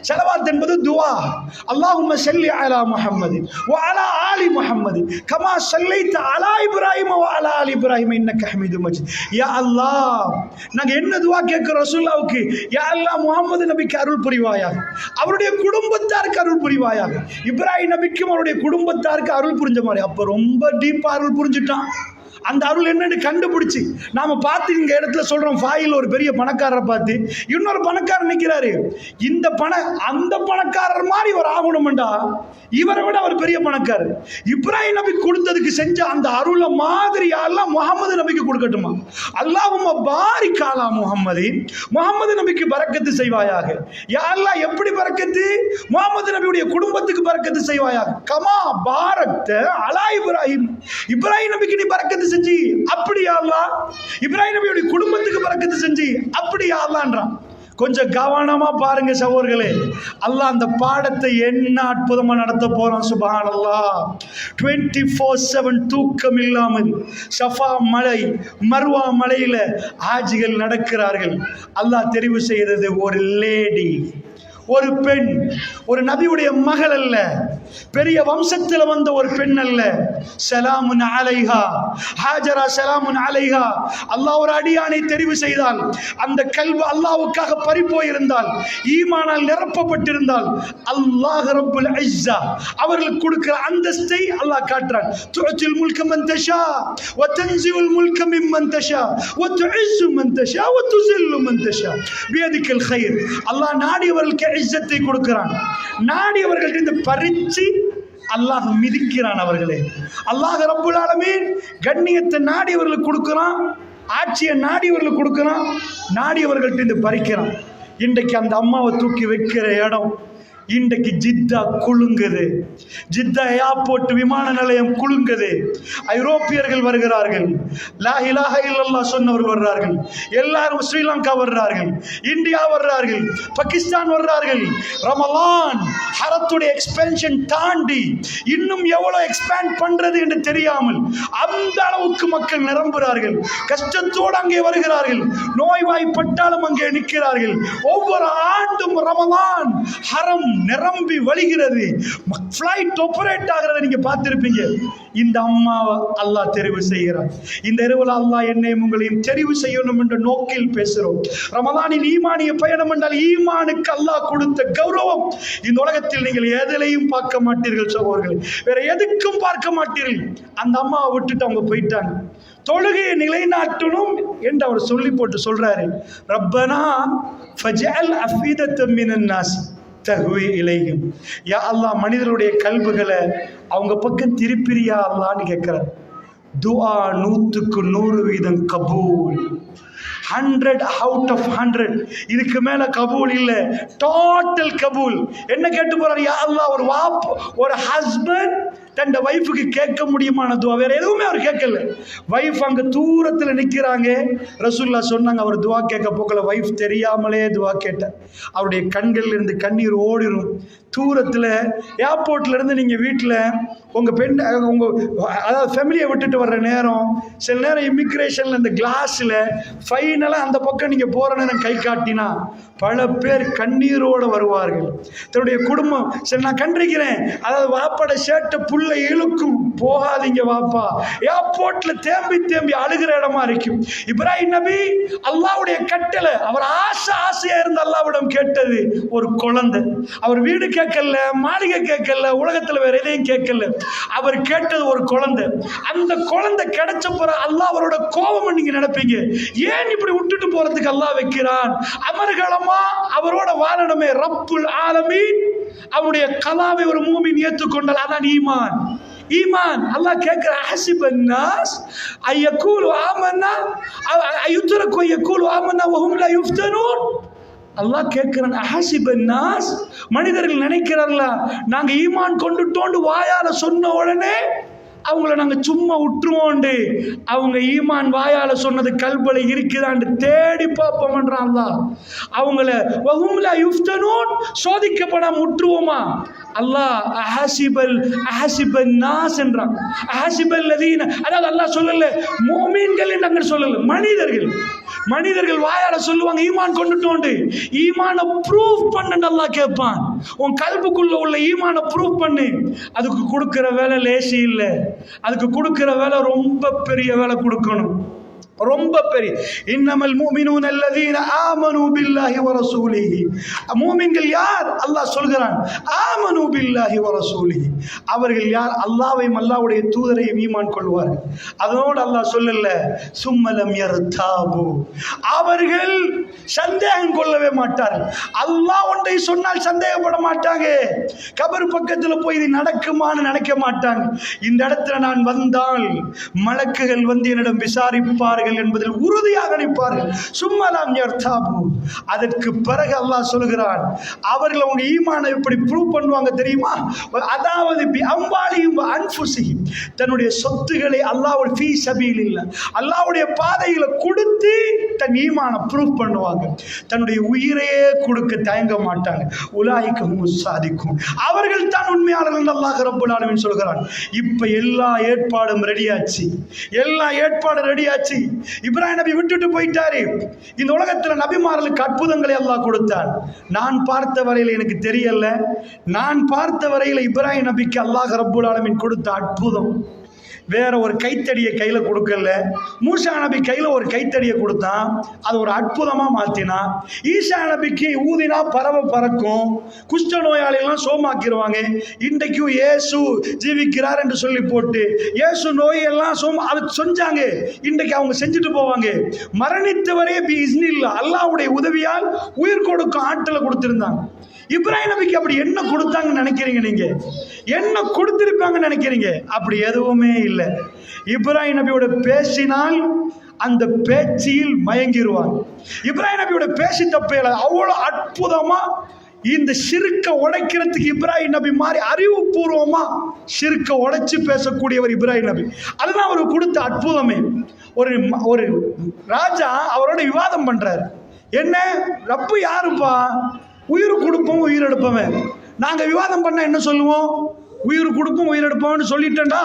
செலவாத் என்பது துவா. அல்லாஹும்ம ஸல்லி அலா முஹம்மது வ அலா ஆலி முஹம்மது கமா ஸல்லைத அலா இப்ராஹிம் வ அலா ஆலி இப்ராஹிம் இன்னக ஹமீதும் மஜீத். யா அல்லாஹ், நாங்க என்ன துவா கேட்கிறோம் ரசூலுல்லாஹ்வுக்கு? யா அல்லாஹ் முஹம்மது நபிக்கு அருள் புரிவாயாக, அவருடைய குடும்பத்தாருக்கு அருள் புரிவாயாக. இப்ராஹிம் நபிக்கும் அவருடைய குடும்பத்தாருக்கு அருள் புரிஞ்ச மாதிரி. அப்ப ரொம்ப டீப்பா அருள் புரிஞ்சுட்டான். அந்த அருள் என்னன்னு கண்டுபிடிச்சு நாம பார்த்து இங்க இடத்துல சொல்றோம். ஃபாயில் ஒரு பெரிய பணக்காரரை பார்த்து இன்னொரு பணக்காரர் நிற்கிறாரு. இந்த அந்த பணக்காரர் மாதிரி ஒரு ஆகணும்டா, இவரை விட அவர் பெரிய பணக்காரர். இப்ராஹிம் நபி கொடுத்ததுக்கு செஞ்ச அந்த அருளை மாதிரி அல்லாஹ் முஹம்மது நபிக்கு கொடுக்கட்டுமா? அல்லாஹும்ம பாரிக் அலா முஹம்மது, முஹம்மது நபிக்கு பரக்கத்து செய்வாயாக. யா அல்லாஹ் எப்படி பரக்கத்து? முஹம்மது நபியுடைய குடும்பத்துக்கு பரக்கத்து செய்வாயாக. கமா பாரக்த அலா இப்ராஹிம், இப்ராஹிம் நபிக்கு நீ பரக்கத்து செஞ்சு அப்படியா அல்லாஹ், இப்ராஹிம் நபியுடைய குடும்பத்துக்கு பரக்கத்து செஞ்சு அப்படியா அல்லாஹ்ன்றான். கொஞ்சம் கவனமா பாருங்க சகோதரர்களே. அல்லாஹ் அந்த பாடத்தை என்ன அற்புதமா நடத்த போறான். சுப்ஹானல்லாஹ். 24/7 தூக்கம் இல்லாமல் சஃபா மலை மர்வா மலையில ஹாஜிகள் நடக்கிறார்கள். அல்லாஹ் தெரிவு செய்தது ஒரு லேடி, ஒரு பெண், ஒரு நபியுடைய மகள் அல்ல, பெரிய வம்சத்தில் வந்த ஒரு பெண் அல்ல. சலாமுன் அலைஹா ஹாஜரா, சலாமுன் அலைஹா. அல்லாஹ் ஒரு அடியானை தெரிவு செய்தால், அந்த கல்வி அல்லாஹ்வுக்காக பறிப்போயிருந்தால், ஈமானால் நிரப்பப்பட்டிருந்தால், அல்லாஹ் ரப்புல் இஸ்ஸா அவர்களுக்கு கொடுக்கிற அந்தஸ்தை அல்லாஹ் காட்டுறான். துஅத்தில் முல்க மன் தஷா வ தன்ஸிஉல் முல்க மிம்மன் தஷா வ துஇஸ்ஸு மன் தஷா வ துஸில்லு மன் தஷா பியதிக்கல் கைர். அல்லாஹ் நாடியவர்களுக்கு இஸ்ஸத்தை கொடுக்கிறான், நாடியவர்களிடம் பறிச்சு அல்லாஹ் மிதிக்கிறான். அவர்களே அல்லாஹ் ரப்புல் ஆலமீன் கண்ணியத்தை நாடியவர்களுக்கு கொடுக்கிறான், ஆட்சியை நாடியவர்களுக்கு கொடுக்கிறான், நாடியவர்கள்ட்ட பறிக்கிறான். இன்றைக்கு அந்த அம்மாவை தூக்கி வைக்கிற இடம் இன்றைக்கு ஜித்தா குலுங்குது. ஜித்தா ஏர்போர்ட் விமான நிலையம் குலுங்குது. ஐரோப்பியர்கள் வருகிறார்கள், லா இலாஹ இல்லல்லாஹ் சொன்னவர்கள் வர்றார்கள், எல்லாரும் ஸ்ரீலங்கா வர்றார்கள், இந்தியா வர்றார்கள், பாகிஸ்தான் வர்றார்கள். ரமலான் ஹரத்துடைய எக்ஸ்பென்ஷன் தாண்டி இன்னும் எவ்வளவு எக்ஸ்பேண்ட் பண்றது என்று தெரியாமல் அந்த அளவுக்கு மக்கள் நிரம்புகிறார்கள். கஷ்டத்தோடு அங்கே வருகிறார்கள், நோய்வாய்ப்பட்டாலும் அங்கே நிற்கிறார்கள். ஒவ்வொரு ஆண்டும் ரமலான் ஹரம் நிரம்பி வழிகிறது, ஃப்ளைட் ஆபரேட் ஆகிறத நீங்க பார்த்திருப்பீங்க. இந்த அம்மாவை அல்லாஹ் தெரிவு செய்கிறார். இந்த இரவுல அல்லாஹ் என்னையும் உங்களையும் தெரிவு செய்யணும் என்ற நோக்கில் பேசுகிறோம். ரமலானின் ஈமானிய பயணம் என்றால் ஈமானுக்கு அல்லாஹ் கொடுத்த கௌரவம் இந்த உலகத்தில் நீங்கள் எதிலையும் பார்க்க மாட்டீர்கள் சகோதரர்களே, வேற எதுக்கும் பார்க்க மாட்டீர்கள். அந்த அம்மாவை விட்டுட்டு அவங்க போயிட்டாங்க. தொழுகையை நிலைநாட்டணும் என்று அவர் சொல்லி போட்டு சொல்றாரு, ரப்பனா ஃபஜஅல் அஃபீதத்தம் மினன் நாஸ் தஹ்வி இலைஹிம். யா அல்லாஹ் மனிதருடைய கல்புகளை அவங்க பக்கம் திருப்பிரியா அல்லான்னு கேட்கிறார். துஆ 100% கபூல். 100 out of 100. இதுக்கு மேல கபூல் இல்ல, டோட்டல் கபூல். என்ன கேட்டு போறாரு? யா அல்லாஹ், ஒரு ஹஸ்பண்ட் தன் வைஃபுக்கு கேட்க முடியுமான துவா வேற எதுவுமே அவர் கேட்கல. வைஃப் அங்க தூரத்துல நிக்கிறாங்க. ரசூலுல்லாஹ் சொன்னாங்க, அவர் துவா கேட்க போக்கல, வைஃப் தெரியாமலே துவா கேட்டார். அவருடைய கண்கள்ல இருந்து கண்ணீர் ஓடிரும். தூரத்துல ஏர்போர்ட்ல இருந்து நீங்க வீட்டில் உங்க பெண் உங்க அதாவது ஃபேமிலியை விட்டுட்டு வர்ற நேரம், சில நேரம் இமிக்ரேஷன்ல இந்த கிளாஸ்ல ஃபைனலா அந்த பக்கம் நீங்க போற நேரம் கை காட்டினா பல பேர் கண்ணீரோடு வருவார்கள். தன்னுடைய குடும்பம், சரி நான் கண்டிருக்கிறேன், அதாவது வாப்பாட ஷர்ட்டை புள்ள இழுக்கும், போகாதீங்க வாப்பா. ஏர்போர்ட்ல தேம்பி தேம்பி அழுகிற இடமா இருக்கும். இப்ராஹிம் நபி அல்லாஹ்வுடைய கட்டளை, அவர் ஆசையா இருந்து அல்லாஹ்விடம் கேட்டது ஒரு குழந்தை. அவர் வீடு கேட்கல, மாளிகை கேட்கல, உலகத்துல வேற எதையும் கேட்கல. அவர் கேட்டது ஒரு குழந்தை. அந்த குழந்தை கிடைச்ச பிறகு அல்லாஹ் அவரோட கோபம் நீங்க நினைப்பீங்க, ஏன் இப்படி விட்டுட்டு போறதுக்கு அல்லாஹ் வைக்கிறான்? அமர்கலமா அவரோட வாழணுமே. ரப்புல் ஆலமீன் அவருடைய கலாவை ஒரு மூமின் ஏற்றுக்கொண்டால் அதான் ஈமான். ஈமான் அல்லாஹ் கேட்கிற, ஹஸிபன் நாஸ் ஐயகூலு ஆமன்னா அயுத்ரகு யகூலு ஆமன்னா வஹும் லா யுஃப்தனூன். அல்லாஹ் கேட்கிறான், அஹஸிபன் நாஸ், மனிதர்கள் நினைக்கிறார்களா நாங்க ஈமான் கொண்டுட்டோண்டு வாயால சொன்ன உடனே அவங்கள நாங்க சும்மா விட்டுருவோண்டு, அவங்க ஈமான் வாயால சொன்னது கல்பல இருக்குதான்னு தேடி பார்ப்போம்ன்றான் அல்லாஹ். அவங்கள வஹும் லா யுஃப்தனூன், சோதிக்கப்படாம விட்டுருவோமா? அல்லாஹ் அஹஸிபன் நாஸ் என்றான். அஹஸிபல் லதீன, அதாவது அல்லாஹ் சொல்லல முஃமின்கள் என்று அங்க சொல்லல, மனிதர்கள் வாயால சொல்லுவாங்க ஈமான் கொண்டுட்டோண்டு. ஈமானை ப்ரூஃப் பண்ணு அல்லாஹ் கேட்பான். உன் கல்புக்குள்ள உள்ள ஈமானை ப்ரூஃப் பண்ணு. அதுக்கு கொடுக்கிற வேலை லேசி இல்லை, அதுக்கு கொடுக்கிற வேலை ரொம்ப பெரிய வேலை கொடுக்கணும், ரொம்ப பெரிய. இன்னமல் முஃமினூன அல்லதீன ஆமனூ பில்லாஹி வ ரசூலிஹி. மூமின்கள் யார்? அல்லாஹ் சொல்கிறான், ஆமனூ பில்லாஹி வ ரசூலிஹி. அவர்கள் யார்? அல்லாஹ்வையும் அல்லாஹ்வுடைய தூதரையும் ஈமான் கொள்வார்கள். அதோடு அல்லாஹ் சொல்லல சும்மலம் யர்தாபு, அவர்கள் சந்தேகம் கொள்ளவே மாட்டார்கள். அல்லாஹ் ஒன்றை சொன்னால் சந்தேகப்பட மாட்டாங்க. கபர் பக்கத்தில் போய் இது நடக்குமான்னு நினைக்க மாட்டாங்க. இந்த இடத்துல நான் வந்தால் மலக்குகள் வந்து என்னிடம் விசாரிப்பார்கள் என்பதில் உறுதியாக நிற்பார்கள். சும்மலாம் யர்தாபு. அதற்கு பிறகு அல்லாஹ் சொல்கிறான், அவர்கள் அவங்க ஈமானை எப்படி ப்ரூவ் பண்ணுவாங்க தெரியுமா? அதாவது பி அம்வாலிஹிம் வ அன்ஃபுஸிஹிம், தன்னுடைய சொத்துக்களை அல்லாஹ்வுடைய ஃபீ சபீலில்லாஹ், அல்லாஹ்வுடைய பாதையில கொடுத்து தன் ஈமானை ப்ரூவ் பண்ணுவாங்க. தன்னுடைய உயிரையே கொடுக்க தயங்க மாட்டாங்க. உலாயிக ஹுமுஸ் ஸாதிகூன், அவர்கள் தான் உண்மையாளர்கள் அல்லாஹ் ரப்பல் ஆலமீன் சொல்கிறான். இப்ப எல்லா ஏற்பாடும் ரெடியாச்சு, எல்லா ஏற்பாடும் ரெடியாச்சு. இப்ராஹிம் நபி விட்டுட்டு போயிட்டாரு. இந்த உலகத்துல நபிமார்களுக்கு அற்புதங்களை அல்லாஹ் கொடுத்தான். நான் பார்த்த வரையில் எனக்கு தெரியல, நான் பார்த்த வரையில் இப்ராஹிம் நபிக்கு அல்லாஹ் ரப்பல் ஆலமீன் கொடுத்த அற்புதம் வேற ஒரு கைத்தடியை கையில கொடுக்கல. மூசா நபி கையில ஒரு கைத்தடியை கொடுத்தான், அது ஒரு அற்புதமா மாத்தினான். ஈசா நபிக்கு ஊதினா பறவை பறக்கும், குஷ்ட நோயாளிகள்லாம் சோமாக்கிடுவாங்க. இன்றைக்கும் இயேசு ஜீவிக்கிறார் என்று சொல்லி போட்டு இயேசு நோயெல்லாம் அது செஞ்சாங்க. இன்றைக்கு அவங்க செஞ்சுட்டு போவாங்க. மரணித்தவரே பி இஸ்னில்லா, அல்லாஹ்வுடைய உதவியால் உயிர் கொடுக்கும் ஆற்றலை கொடுத்திருந்தாங்க. இப்ராஹிம் நபிக்கு அப்படி என்ன கொடுத்தாங்கன்னு நினைக்கிறீங்க? நீங்க என்ன கொடுத்திருப்பாங்கன்னு நினைக்கிறீங்க? அப்படி எதுவுமே இல்லை. இப்ராஹிம் நபியோட பேசினால் அந்த பேச்சில் மயங்கிடுவாங்க. இப்ராஹிம் நபியோட பேசி தப்பையில அவ்வளோ அற்புதமா இந்த ஷிர்க்க உடைக்கிறதுக்கு இப்ராஹிம் நபி மாதிரி அறிவுபூர்வமா ஷிர்க்க உடைச்சு பேசக்கூடியவர் இப்ராஹிம் நபி. அதுதான் அவருக்கு கொடுத்த அற்புதமே. ஒரு ராஜா அவரோட விவாதம் பண்றாரு. என்ன ரப்பு யாருப்பா? உயிர் கொடுப்போம் உயிர் எடுப்பவன். நாங்க விவாதம் பண்ண என்ன சொல்லுவோம்? உயிர் கொடுப்போம் உயிர் எடுப்போம்னு சொல்லிட்டேன்டா.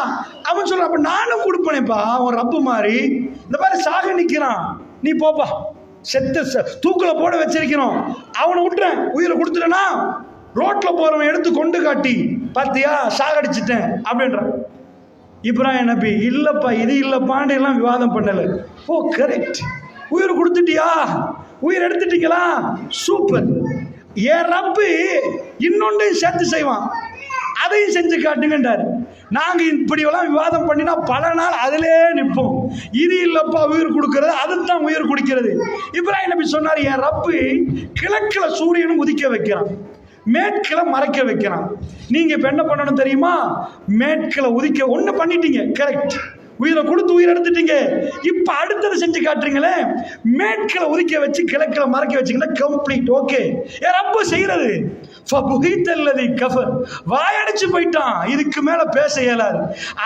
அவன் சொல்ற, அப்ப நானும் கொடுப்பேனேப்பா, அவன் ரப்பு மாதிரி. இந்த மாதிரி சாக நிக்கிறான், நீ போப்பா, செத்த தூக்குல போட வச்சிருக்கிறோம், அவனை விட்டுறேன், உயிரை கொடுத்துட்டேன்னா ரோட்ல போறவன் எடுத்து கொண்டு காட்டி பாத்தியா சாகடிச்சிட்டேன் அப்படின்றான். இப்ராஹிம் நபி இல்லப்பா இது இல்லப்பான்னு எல்லாம் விவாதம் பண்ணல. ஓ கரெக்ட், உயிர் கொடுத்துட்டியா, உயிர் எடுத்துட்டீங்களா, சூப்பர். என் ரப்பு இன்னொன்றையும் சேர்த்து செய்வான், அதையும் செஞ்சு காட்டுங்கன்றாரு. நாங்க இப்படியெல்லாம் விவாதம் பண்ணினா பல நாள் அதிலே நிற்போம். இது இல்லப்பா உயிர் கொடுக்கிறது, அதுதான் உயிர் குடிக்கிறது. இப்ராஹிம் நபி சொன்னார், என் ரப்பு கிழக்குல சூரியனும் உதிக்க வைக்கிறான், மேற்கில மறைக்க வைக்கிறான். நீங்க இப்ப என்ன பண்ணணும் தெரியுமா? மேற்கில உதிக்க ஒண்ணு பண்ணிட்டீங்க, கரெக்ட். உயிரை கொடுத்து உயிரை எடுத்துட்டீங்க, இப்ப அடுத்தது செஞ்சு காட்டுறீங்களே. மேற்கில் ஒதுக்க வச்சு கிழக்கில் மறைக்க வச்சுங்கன்னா கம்ப்ளீட் ஓகே. ரொம்ப செய்யறது கஃபர், வாயடிச்சு போயிட்டான். இதுக்கு மேல பேச இயலாது,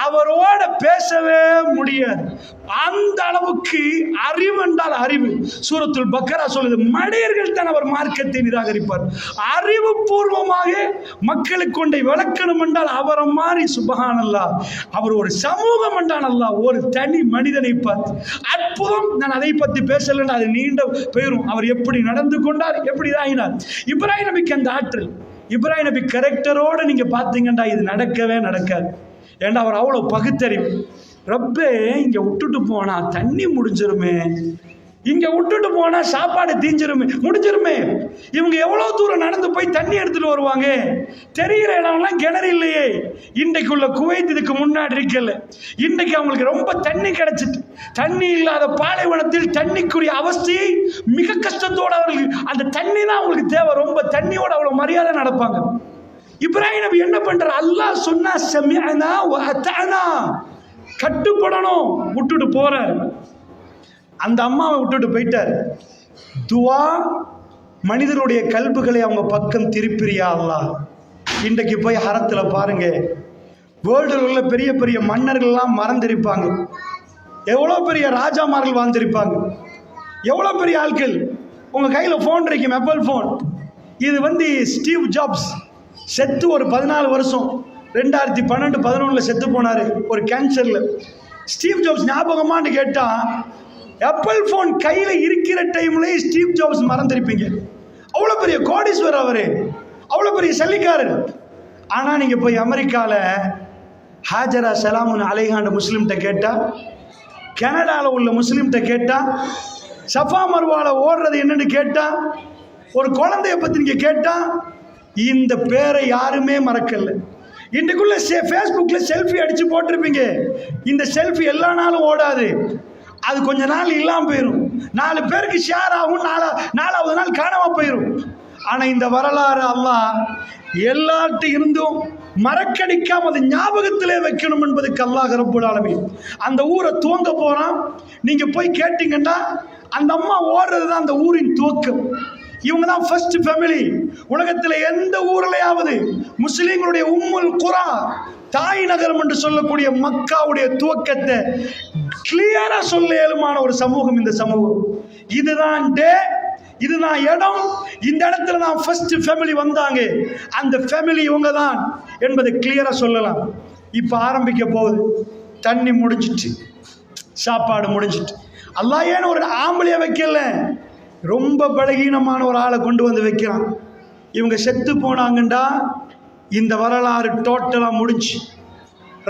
அவரோட பேசவே முடியாது. அந்த அளவுக்கு அறிவு என்றால் அறிவு. சூரத்துல் பக்கரா சொல்லுது, மனிதர்கள் தான் அவர் மார்க்கத்தை நிராகரிப்பார். அறிவு பூர்வமாக மக்களுக்கு கொண்டை விளக்கணும் என்றால் அவரை மாதிரி சுபஹானல்லாஹ். அவர் ஒரு சமூகம் என்றான் அல்லாஹ், ஒரு தனி மனிதனை பார்த்து அற்புதம். நான் அதை பற்றி பேசலன்னு அது நீண்ட பெயரும். அவர் எப்படி நடந்து கொண்டார், எப்படி ஆகினார். இப்ராஹிம் நபிக்கு அந்த ஆற்றல், இப்ராஹிம் நபி கரெக்டரோடு நீங்க பார்த்தீங்கன்னா இது நடக்கவே நடக்காது. ஏன்னா அவர் அவ்வளோ பகுத்தறிவு. ரப்பே இங்க விட்டுட்டு போனா தண்ணி முடிஞ்சிருமே, இங்க விட்டுட்டு போனா சாப்பாடு தீஞ்சிருமே, முடிஞ்சிருமே. இவங்க எவ்வளவு தூரம் நடந்து போய் தண்ணி எடுத்துட்டு வருவாங்க? தெரிகிற இடம்லாம் கிணறு இல்லையே. இன்றைக்குள்ள குவைத் இதுக்கு முன்னாடி இருக்கல. இன்றைக்கு அவங்களுக்கு ரொம்ப தண்ணி கிடைச்சிட்டு, தண்ணி இல்லாத பாலைவனத்தில் தண்ணிக்குரிய அவஸ்தையை மிக கஷ்டத்தோடு அவர்களுக்கு அந்த தண்ணி தான் அவங்களுக்கு தேவை. ரொம்ப தண்ணியோட அவ்வளவு மரியாதை நடப்பாங்க. இப்ராஹிம் நபி என்ன பண்றார்? அல்லாஹ் சொன்னா சமிஅனா வ அத்தஅனா, கட்டுப்படணும், விட்டுட்டு போறார். அந்த அம்மாவை விட்டுட்டு போயிட்டார். துவா, மனிதனுடைய கல்புகளை அவங்க பக்கம் திருப்பிரியா அல்லாஹ். இன்றைக்கு போய் ஹரத்தில் பாருங்க, வேர்ல்டில் உள்ள பெரிய பெரிய மன்னர்கள்லாம் மறந்திருப்பாங்க, எவ்வளோ பெரிய ராஜாமார்கள் வாழ்ந்திருப்பாங்க, எவ்வளோ பெரிய ஆட்கள். உங்கள் கையில் ஃபோன் இருக்கும், ஆப்பிள் ஃபோன். இது ஸ்டீவ் ஜாப்ஸ் செத்து ஒரு 14 வருஷம், 2012-11 செத்து போனார் ஒரு கேன்சரில். ஸ்டீவ் ஜாப்ஸ் ஞாபகமானு கேட்டால், ஆப்பிள் ஃபோன் கையில் இருக்கிற டைம்லேயே ஸ்டீவ் ஜாப்ஸ் மறந்துருப்பீங்க. அவ்வளோ பெரிய கோடீஸ்வரர் அவர், அவ்வளோ பெரிய சல்லிக்காரர். ஆனால் நீங்கள் போய் அமெரிக்காவில் ஹாஜரா சலாமுன் அலைஹாண்ட முஸ்லீம்கிட்ட கேட்டால், கனடாவில் உள்ள முஸ்லீம்கிட்ட கேட்டால், சஃபா மர்வாவில் ஓடுறது என்னன்னு கேட்டால், ஒரு குழந்தைய பற்றி நீங்கள் கேட்டால், இந்த பேரை யாருமே மறக்கல. இன்றைக்குள்ள ஃபேஸ்புக்கில் செல்ஃபி அடித்து போட்டிருப்பீங்க. இந்த செல்ஃபி எல்லா நாளும் ஓடாது, அது கொஞ்ச நாள் இல்லாமல் போயிடும். 4 பேருக்கு ஷேர் ஆகும், 4வது நாள் காணாமல் போயிடும். ஆனால் இந்த வரலாறு அல்லாஹ் எல்லார்ட்ட இருந்தும் மறக்கடிக்காம அது ஞாபகத்திலே வைக்கணும் என்பதுக்கு அல்லாஹ் ரப்புல் ஆலமீன் அந்த ஊரை துவங்க போறான். நீங்க போய் கேட்டீங்கன்னா அந்த அம்மா ஓடுறது தான் அந்த ஊரின் துவக்கம். இவங்க தான் ஃபர்ஸ்ட் ஃபேமிலி. உலகத்தில் எந்த ஊர்லையாவது முஸ்லீம்களுடைய உம்முல் குரா, தாய் நகரம் என்று சொல்லக்கூடிய மக்காவுடைய துவக்கத்தை கிளியரா சொல்ல இயலுமான ஒரு சமூகம் இந்த சமூகம். இதுதான் டே, இதுதான் இடம், இந்த இடத்துல தான் ஃபர்ஸ்ட் ஃபேமிலி வந்தாங்க, அந்த ஃபேமிலி இவங்க தான் என்பதை கிளியரா சொல்லலாம். இப்போ ஆரம்பிக்க போகுது. தண்ணி முடிஞ்சிட்டு, சாப்பாடு முடிஞ்சிட்டு. அல்லாஹ் ஏன் ஒரு ஆம்பளைய வைக்கல, ரொம்ப பலகீனமான ஒரு ஆளை கொண்டு வந்து வைக்கிறான். இவங்க செத்து போனாங்கண்டா இந்த வரலாறு டோட்டலாக முடிஞ்சு,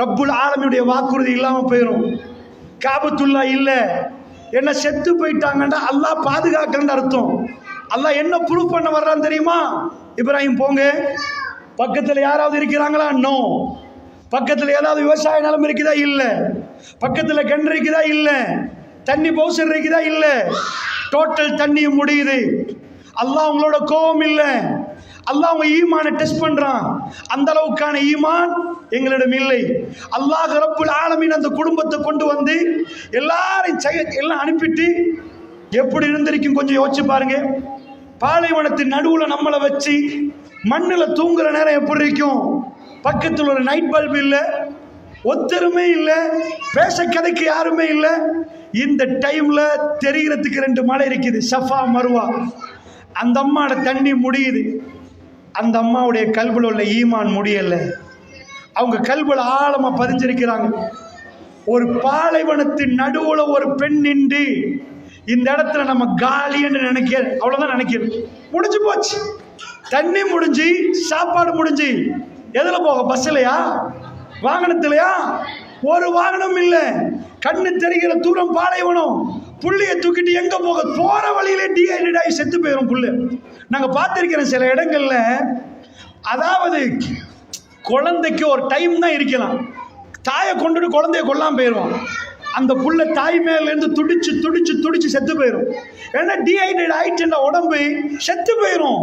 ரப்புல் ஆலமீனுடைய வாக்குறுதி இல்லாமல் போயிடும். காபத்துல்லா இல்லை, என்ன செத்து போயிட்டாங்கண்டா அல்லாஹ் பாதுகாக்கலன்னு அர்த்தம். அல்லாஹ் என்ன ப்ரூவ் பண்ண வர்றான்னு தெரியுமா? இப்ராஹிம் போங்க, பக்கத்தில் யாராவது இருக்கிறாங்களா? நோ. பக்கத்தில் ஏதாவது விவசாய நிலம் இருக்குதா? இல்லை. பக்கத்தில் கிணறு இருக்குதா? இல்லை. தண்ணி பவுசர் இருக்குதா? இல்லை. டோட்டல் தண்ணியும் முடியுது. அல்லாஹ் உங்களோட கோபம் இல்லை, அல்லாஹ் உங்க ஈமானை டெஸ்ட் பண்றான். அந்த அளவுக்கான ஈமான் எங்களிடம் இல்லை. அல்லாஹ் ரப்புல் ஆலமீன் அந்த குடும்பத்தை கொண்டு வந்து எல்லாரையும் எல்லாம் அனுப்பிட்டு எப்படி இருந்திருக்கும் கொஞ்சம் யோசிச்சு பாருங்க. பாலைவனத்தின் நடுவில் நம்மளை வச்சு மண்ணில் தூங்குற நேரம் எப்படி இருக்கும்? பக்கத்தில் ஒரு நைட் பல்பு இல்லை, ஒத்தருமே இல்லை, பேச கதைக்கு யாருமே இல்லை. இந்த டைம்ல தெரிகிறதுக்கு 2 மலை இருக்குது, சஃபா மருவா. அந்த அம்மாவோட தண்ணி முடியுது, அந்த அம்மாவுடைய கல்புல உள்ள ஈமான் முடியல. அவங்க கல்புல ஆழமா பதிஞ்சிருக்கிறாங்க. ஒரு பாலைவனத்தின் நடுவுல ஒரு பெண் நின்று இந்த இடத்துல நம்ம காலின்னு நினைக்கிறேன், அவ்வளவுதான் நினைக்கிறேன். முடிஞ்சு போச்சு, தண்ணி முடிஞ்சு, சாப்பாடு முடிஞ்சு. எதுல போக? பஸ்லையா? வாகனத்திலையா? ஒரு வாகனம் இல்லை, கண்ணு தெரிகிற தூரம் பாலைவனம். புள்ளைய தூக்கிட்டு எங்க போக? போற வழியிலே டீஹைட்ரேட் ஆகி செத்து போயிடும் புள்ள. நாங்க பார்த்திருக்கிறோம் சில இடங்கள்ல. அதாவது குழந்தைக்கு ஒரு டைம் தான் இருக்கலாம், தாயை கொண்டுட்டு குழந்தைய கொல்லாம போயிடுவான். அந்த புள்ள தாய் மேல இருந்து துடிச்சு துடிச்சு துடிச்சு செத்து போயிடும். ஏன்னா டீஹைட்ரேட் ஆயிடுச்சுன்ற உடம்பு செத்து போயிடும்.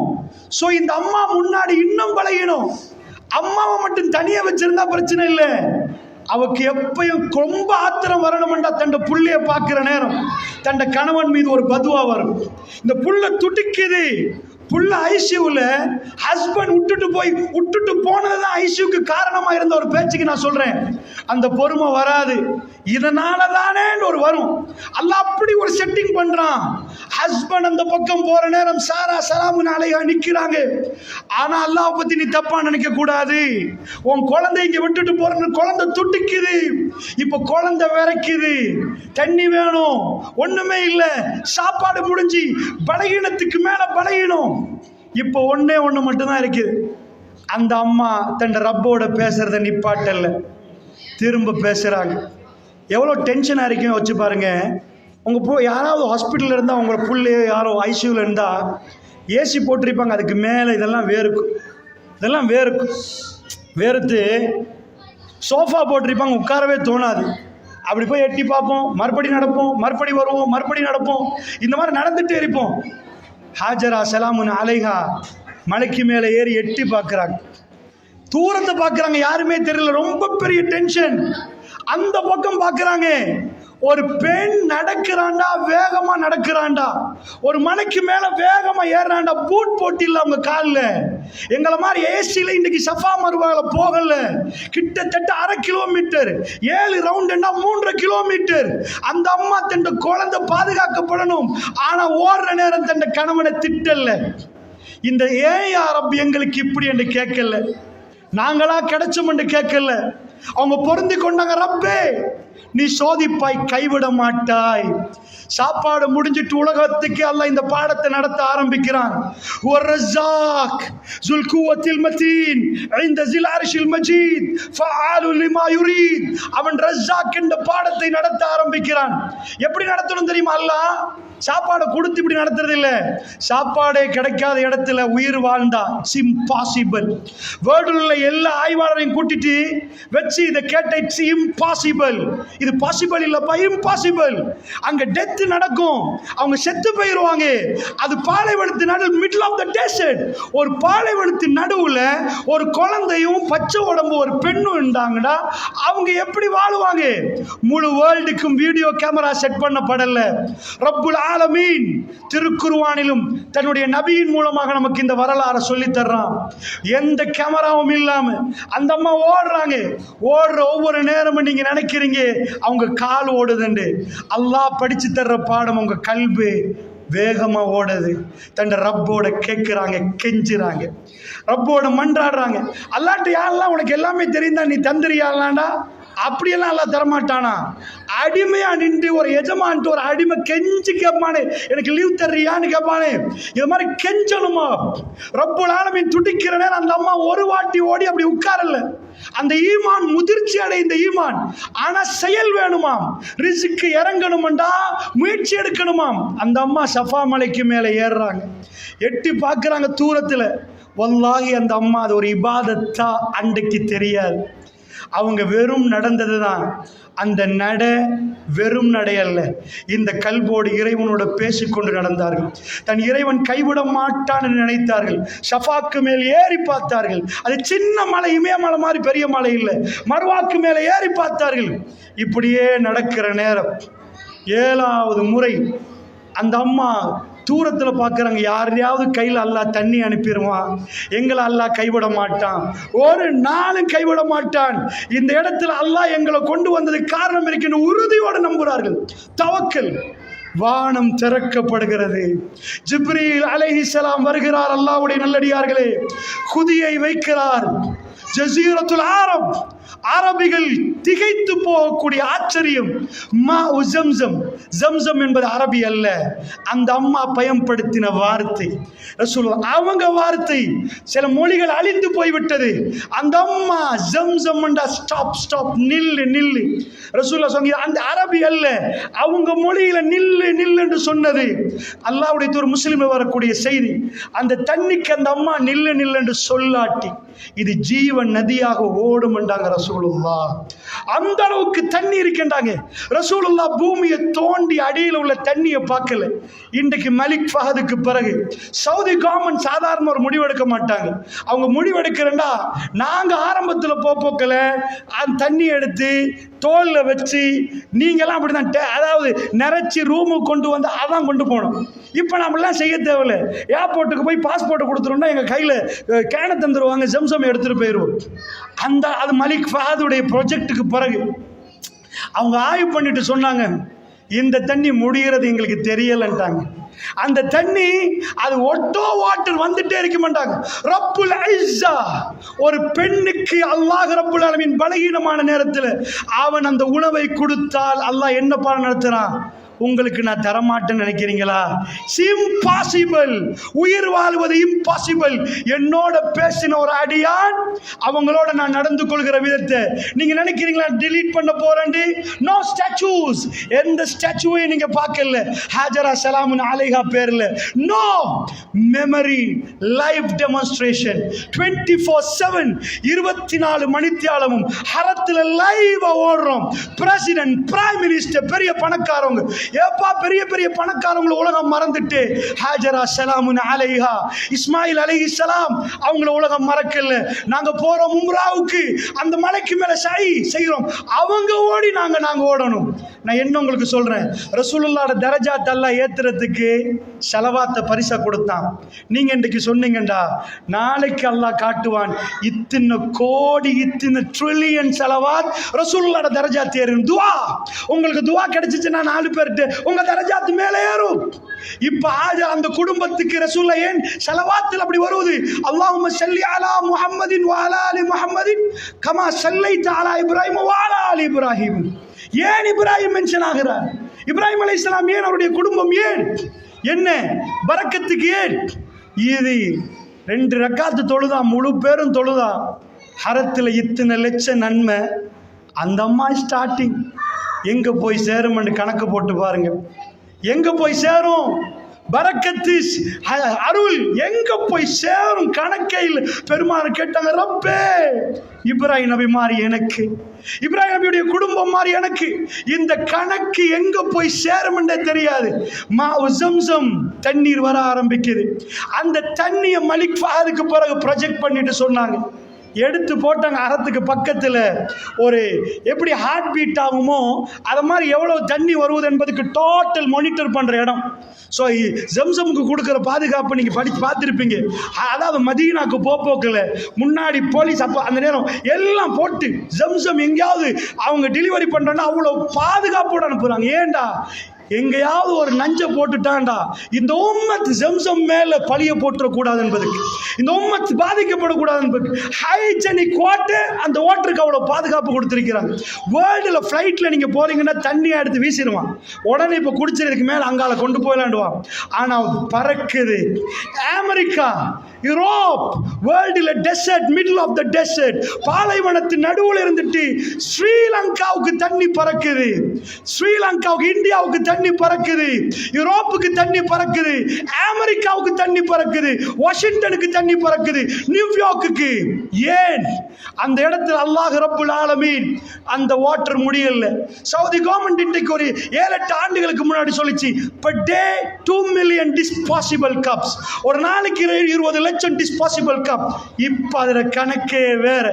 ஸோ இந்த அம்மா முன்னாடி இன்னும் பழகிடும். அம்மாவை மட்டும் தனியா வச்சிருந்தா பிரச்சனை இல்லை, அவக்கு எப்பயும் ரொம்ப ஆத்திரம் வரணும்டா தண்ட புள்ளைய பார்க்கிற நேரம் தண்ட கணவன் மீது ஒரு பதுவா வரும். இந்த புள்ள துடிக்குது, புள்ள ஐசியூல ஹஸ்பண்ட் விட்டுட்டு போனதுதான் ஐசியூக்கு காரணமா இருந்த ஒரு பேச்சுக்கு நான் சொல்றேன். அந்த பொறுமை வராது, இதனால தானே ஒரு வரும். அல்லாஹ் அப்படி ஒரு செட்டிங் பண்றான். ஹஸ்பண்ட் அந்த பக்கம் போற நேரம் சாரா சலாமுன் அலைஹா நிக்கிறாங்க. ஆனா அல்லாஹ் பத்தி நீ தப்பா நினைக்க கூடாது. உன் குழந்தை இங்க விட்டுட்டு போற குழந்தை துடிக்குது, இப்ப குழந்தை விரைக்குது, தண்ணி வேணும், ஒண்ணுமே இல்ல, சாப்பாடு முடிஞ்சு பலகீனத்துக்கு மேல பலகீனம். இப்போ ஒண்ணு மட்டும்தான் இருக்குது. அந்த அம்மா தன் ரப்போட பேசுறத நிப்பாட்டல்ல, திரும்ப பேசுறாங்க. எவ்வளோ டென்ஷனாக இருக்கும் வச்சு பாருங்க. உங்கள் யாராவது ஹாஸ்பிட்டலில் இருந்தால் உங்களை புள்ளையோ யாரோ ஐசியூவில் இருந்தால் ஏசி போட்டிருப்பாங்க, அதுக்கு மேலே இதெல்லாம் வேர்க்கும், வேர்த்து சோஃபா போட்டிருப்பாங்க, உட்காரவே தோணாது. அப்படி போய் எட்டி பார்ப்போம், மறுபடி நடப்போம், மறுபடி வருவோம், மறுபடி நடப்போம், இந்த மாதிரி நடந்துகிட்டே இருப்போம். ஹாஜரா சலாமுன் அலைஹா மலைக்கு மேலே ஏறி எட்டி பார்க்குறாங்க, தூரத்தை பார்க்குறாங்க, யாருமே தெரியல, ரொம்ப பெரிய டென்ஷன். அந்த பக்கம் பார்க்குறாங்க, ஒரு பெண் நடக்கிறாண்டா, வேகமா நடக்கிறாண்டா, ஒரு மலைக்கு மேல வேகமா ஏறாண்டா, பூட் போட்டில்ல அவங்க காலில். எங்களை மாதிரி ஏசியில இன்னைக்கு சஃபா மருவால போகல, கிட்டத்தட்ட 1/2 கிலோமீட்டர், 7 ரவுண்டுன்னா 3 கிலோமீட்டர். அந்த அம்மா தன் குழந்தை பாதுகாக்கப்படணும், ஆனா ஓடுற நேரம் தன் கணவனை திட்டல. இந்த ஏன் அரபு எங்களுக்கு இப்படி என்று கேட்கல, நாங்களா கிடைச்சோம் என்று கேட்கல, அவங்க பொருந்தி கொண்டாங்க. ரப்பே நீ சோதிப்பாய், கைவிட மாட்டாய். சாப்பாடு முடிஞ்சிட்டு உலகத்துக்கு அல்லாஹ் இந்த பாடத்தை நடத்த ஆரம்பிக்கிறான். வர்ரஸாக் ذுல் குவத்தில் மதீன் عند ذில் அர்ஷில் மஜீத் ஃபஆலு லிமா யுரீத். அவன் ரஸாக் என்ற பாடத்தை நடத்த ஆரம்பிக்கிறான். எப்படி நடத்தணும் தெரியுமா? அல்லாஹ் சாப்பாடை கொடுத்து இப்படி நடத்துறது இல்லை. சாப்பாடே கிடைக்காத இடத்துல உயிர் வாழ்ந்தா இட்ஸ் இம்பாசிபிள். வேர்ல்டில் உள்ள எல்லா ஆய்வாளரையும் கூட்டிட்டு வச்சு இதை கேட்ட இட்ஸ் இம்பாசிபிள், இது பாசிபிள் இல்லப்பா, இம்பாசிபிள். அங்க டெத் நடக்கும், அவங்க செத்து போயிருவாங்க. அது பாலைவனத்து நடுவில், மிடில் ஆஃப் த டெசர்ட், ஒரு பாலைவனத்து நடுவுல ஒரு குழந்தையும் பச்சை உடம்பு ஒரு பெண்ணும் இருந்தாங்கடா, அவங்க எப்படி வாழுவாங்க? முழு வேர்ல்டுக்கும் வீடியோ கேமரா செட் பண்ணப்படல. ரப்புல் ஆலமீன் திருக்குர்ஆனிலும் தன்னுடைய நபியின் மூலமாக நமக்கு இந்த வரலாறை சொல்லி தர்றான். எந்த கேமராவும் இல்லாம அந்த அம்மா ஓடுறாங்க. ஓடுற ஒவ்வொரு நேரமும் நீங்க நினைக்கிறீங்க அவங்க கால் ஓடுதுண்டு. அல்லாஹ் படிச்சு தர்ற பாடம் உங்க கல்பு வேகமா ஓடுது. தன் ரப்போட கேட்கிறாங்க, கெஞ்சுறாங்க, ரப்போட மன்றாடுறாங்க. அல்லாட்ட யாரெல்லாம் உனக்கு எல்லாமே தெரியுதா, நீ தந்திரியாலாண்டா? அப்படியெல்லாம் எல்லாம் தரமாட்டானா? அடிமையா நின்று ஒரு எஜமான்ட்டு ஒரு அடிமை கெஞ்சி கேட்பானே, எனக்கு லீவ் தர்றியான்னு கேட்பானே, இது மாதிரி கெஞ்சணுமா? ரப்புல் ஆலமீன் துடிக்கிற நேரம் அந்த அம்மா ஒரு வாட்டி ஓடி அப்படி உட்காரல. அந்த ஈமான் முதிர்ச்சி அடைந்த ஈமான். ஆனா செயல் வேணுமாம், ரிஸ்க்கு இறங்கணும்டா, முயற்சி எடுக்கணுமாம். அந்த அம்மா சஃபா மலைக்கு மேலே ஏறுறாங்க, எட்டி பார்க்குறாங்க தூரத்துல. வல்லாஹி அந்த அம்மா அது ஒரு இபாதத்தா அன்றைக்கு தெரியாது. அவங்க வெறும் நடந்தது தான். அந்த நட வெறும் நடை அல்ல, இந்த கல்போடு இறைவனோட பேசிக்கொண்டு நடந்தார்கள். தன் இறைவன் கைவிட மாட்டான் என்று நினைத்தார்கள். ஷஃபாக்கு மேல் ஏறி பார்த்தார்கள். அது சின்ன மலை, இமயமலை மாதிரி பெரிய மலை இல்லை, மர்வாக்கு மேலே ஏறி பார்த்தார்கள். இப்படியே நடக்கிற நேரம் 7வது முறை அந்த அம்மா தூரத்தில் பார்க்குறாங்க, யாரையாவது கையில் அல்லாஹ் தண்ணி அனுப்பிடுவான், எங்களை அல்லாஹ் கைவிட மாட்டான், ஒரு நாளும் கைவிட மாட்டான். இந்த இடத்துல அல்லாஹ் எங்களை கொண்டு வந்ததுக்கு காரணம் இருக்கின்ற உறுதியோடு நம்புகிறார்கள். தவக்கல். வானம் திறக்கப்படுகிறது. ஜிப்ரீல் அலைஹிஸ்ஸலாம் வருகிறார். அல்லாஹ்வுடைய நல்லடியார்களே, குதியை வைக்கிறார். ஜஸீரத்துல் அரப், அரபிகள் திகைத்து போகக்கூடிய ஆச்சரியம். மா ஜம்சம், ஜம்சம் என்பது அரபி அல்ல, அந்த அம்மா பயன்படுத்தின வார்த்தை. ரசூலுல்லாஹ் அவங்க வார்த்தை. சில மொழிகள் அழிந்து போய்விட்டது. அந்த அம்மா ஜம்சம் என்றா ஸ்டாப் ஸ்டாப், நில்லு நில்லு. ரசூலுல்லாஹ் சொன்னாங்க அந்த அரபி அல்ல, அவங்க மொழியில நில்லு நில்லு என்று சொன்னது. அல்லாஹ்வுடைய தூதர் முஸ்லிமில் வரக்கூடிய செய்தி. அந்த தண்ணிக்கு அந்த அம்மா நில்லு நில்லு என்று சொல்லாட்டி இது ஜீவன் நதியாக ஓடும் என்றாங்க ரசூலுல்லாஹ். அந்த அளவுக்கு தண்ணி இருக்கின்றாங்க. ரசூலுல்லாஹ் பூமியை தோண்டி அடியில் உள்ள தண்ணியை பார்க்கல. இன்றைக்கு மலிக் ஃபஹதுக்கு பிறகு சவுதி கவர்மெண்ட் சாதாரண ஒரு முடிவெடுக்க மாட்டாங்க. அவங்க முடிவெடுக்கிறேன்டா, நாங்கள் ஆரம்பத்தில் போக்கல அந்த தண்ணி எடுத்து தோலில் வச்சு நீங்களாம் அப்படி தான் அதாவது நிறைச்சி ரூமுக்கு கொண்டு வந்து அதான் கொண்டு போகணும். இப்போ நம்மளாம் செய்ய தேவையில்லை. ஏர்போர்ட்டுக்கு போய் பாஸ்போர்ட்டை கொடுத்துருவோம்னா எங்கள் கையில் கேனை தந்துடுவாங்க, ஜம்சம் எடுத்துகிட்டு போயிடுவோம். அது மலிக் ஃபஹதுடைய ப்ராஜெக்டுக்கு பிறகு அவங்க ஆய்வு பண்ணிட்டு சொன்னாங்க, இந்த தண்ணி முடிகிறது எங்களுக்கு தெரியலன்ட்டாங்க. அந்த தண்ணி அது ஒட்டோ வாட்டர் வந்துட்டே இருக்க மாட்டாங்க. ரப்புல் ஐஸா ஒரு பெண்ணுக்கு அல்லாஹ் ரப்புல் ஆலமீன் பலகீனமான நேரத்தில் அவன் அந்த உணவை கொடுத்தால் அல்லாஹ் என்ன பாடம் நடத்துறான்? உங்களுக்கு நான் தரமாட்டேன்னு நினைக்கிறீங்களா? இம்பாசிபிள். உயிர் வாழ்வது இம்பாசிபிள். என்னோட பேசின ஒரு அடியான் அவங்களோட நான் நடந்து கொள்கிற விதத்தை நீங்க நினைக்கிறீங்களா டிலீட் பண்ண போறேன்? No statues. எந்த ஸ்டாச்சுவையும் நீங்க பார்க்கல ஹாஜரா சலாமுன் அலைஹா பேர்ல. நோ மெமரி லைவ் டெமான்ஸ்ட்ரேஷன் 24/7 24 மணித்தியாலமும் ஹரத்துல லைவா ஓடுறோம். பிரசிடென்ட், பிரைம் மினிஸ்டர், பெரிய பணக்காரங்க ஏப்பா பெரிய பெரிய பணக்காரங்களை உலகம் மறந்துட்டு ஹாஜரா சலாமுன் அலைஹா இஸ்மாயில் அலைஹிஸ்ஸலாம் அவங்கள உலகம் மறக்கல. நாங்க போறோம் உம்ராவுக்கு, அந்த மலைக்கு மேல செய்கிறோம், அவங்க ஓடி நாங்க ஓடணும். நான் என்ன உங்களுக்கு சொல்றேன், ரசூலுல்லாஹ்வோட தரஜாத் அல்லாஹ் ஏத்துறதுக்கு ஸலவாத்தை பரிசா கொடுத்தான். நீங்க இன்றைக்கு சொன்னீங்கடா, நாளைக்கு அல்லாஹ் காட்டுவான் இத்தனை கோடி இத்தனை ட்ரில்லியன் ஸலவாத் ரசூலுல்லாஹ்வோட தரஜாத் ஏறும். துஆ உங்களுக்கு துஆ கிடைச்சிச்சுன்னா 4 பேர் உங்க தரஜாத் மேலே ஏறும். இப்ப அந்த குடும்பத்துக்கு ரசூலுல்லாஹ் ஏன் ஸலவாத்தில் அப்படி வருவது? அல்லாஹும்ம ஸல்லி அலா முஹம்மதின் வ அலா ஆலி முஹம்மதின் கமா ஸல்லைத அலா இப்ராஹிம் வ அலா ஆலி இப்ராஹிம். ஏன் இப்ராஹிம் மென்ஷன் ஆகிறார்? இப்ராஹிம் அலைஹிஸ்ஸலாம் ஏன்? அவருடைய குடும்பம் ஏன்? என்ன பரக்கத்துக்கு ஏன்? இது 2 ரக்காத்து தொழுதா, முழு பேரும் தொழுதா, ஹரத்தில் இத்தனை லட்சம் நன்மை. அந்த அம்மா ஸ்டார்டிங் எங்க போய் சேரும் கணக்கு போட்டு பாருங்க. எங்க போய் சேரும் பரக்கத்து அருள் எங்க போய் சேரும் கணக்கே இல்லை. பெருமாள் கேட்டாங்க, ரப்பே இப்ராஹிம் நபி மாதிரி எனக்கு, இப்ராஹிம் நபியுடைய குடும்பம் மாதிரி எனக்கு இந்த கணக்கு எங்க போய் சேரும்ன்றே தெரியாது. ஜம்சம் தண்ணீர் வர ஆரம்பிக்குது. அந்த தண்ணியை மலிக் ஃபஹதுக்கு பிறகு ப்ரொஜெக்ட் பண்ணிட்டு சொன்னாங்க, எடுத்து போட்டாங்க. அறத்துக்கு பக்கத்தில் ஒரு எப்படி ஹார்ட் பீட் ஆகுமோ அது மாதிரி எவ்வளோ தண்ணி வருவது என்பதுக்கு டோட்டல் மானிட்டர் பண்ணுற இடம். ஸோ ஜம்சமுக்கு கொடுக்குற பாதுகாப்பு நீங்கள் படித்து பார்த்துருப்பீங்க. அதாவது மதீனாக்கு போக்கில் முன்னாடி போலீஸ் அப்போ அந்த நேரம் எல்லாம் போட்டு ஜம்சம் எங்கேயாவது அவங்க டெலிவரி பண்ணுறோன்னா அவ்வளோ பாதுகாப்போடு அனுப்புகிறாங்க. ஏண்டா எங்கேயாவது ஒரு நஞ்சை போட்டுட்டான்டா இந்த உம்மத் ஜம்சம் மேல பழிய போட்டுறக்கூடாது என்பதுக்கு, இந்த உம்மத் பாதிக்கப்படக்கூடாது என்பதுக்கு ஹைஜெனிக் வாட்டர், அந்த வாட்டருக்கு அவ்வளோ பாதுகாப்பு கொடுத்துருக்கிறாங்க. வேர்ல்டில் ஃப்ளைட்டில் நீங்கள் போறீங்கன்னா தண்ணியை எடுத்து வீசிடுவான், உடனே இப்போ குடிச்சதுக்கு மேலே அங்கால கொண்டு போயிலாண்டுவான். ஆனால் பறக்குது. அமெரிக்கா, யூரோப், வேர்ல்டில் desert, middle of the desert, பாலைவனத்தின் நடுவில் இருந்துட்டு ஸ்ரீலங்காவுக்கு தண்ணி பறக்குது. ஸ்ரீலங்காவுக்கு, இந்தியாவுக்கு தண்ணி பறக்குது, யூரோப்புக்கு தண்ணி பறக்குது, அமெரிக்காவுக்கு தண்ணி பறக்குது, வாஷிங்டனுக்கு தண்ணி பறக்குது, நியூயார்க்குக்கு. ஏன்? அந்த இடத்துல அல்லாஹ் ரப்புல் ஆலமீன் அந்த வாட்டர் முடியல. சவுதி கவர்மெண்ட் இன்றைக்கு ஒரு 7-8 ஆண்டுகளுக்கு முன்னாடி சொல்லிச்சு, per day 2 million disposable cups, ஒரு நாளைக்கு 20 லட்சம் டிஸ்பாசிபிள் கப். இப்ப அதுல கணக்கே வேற.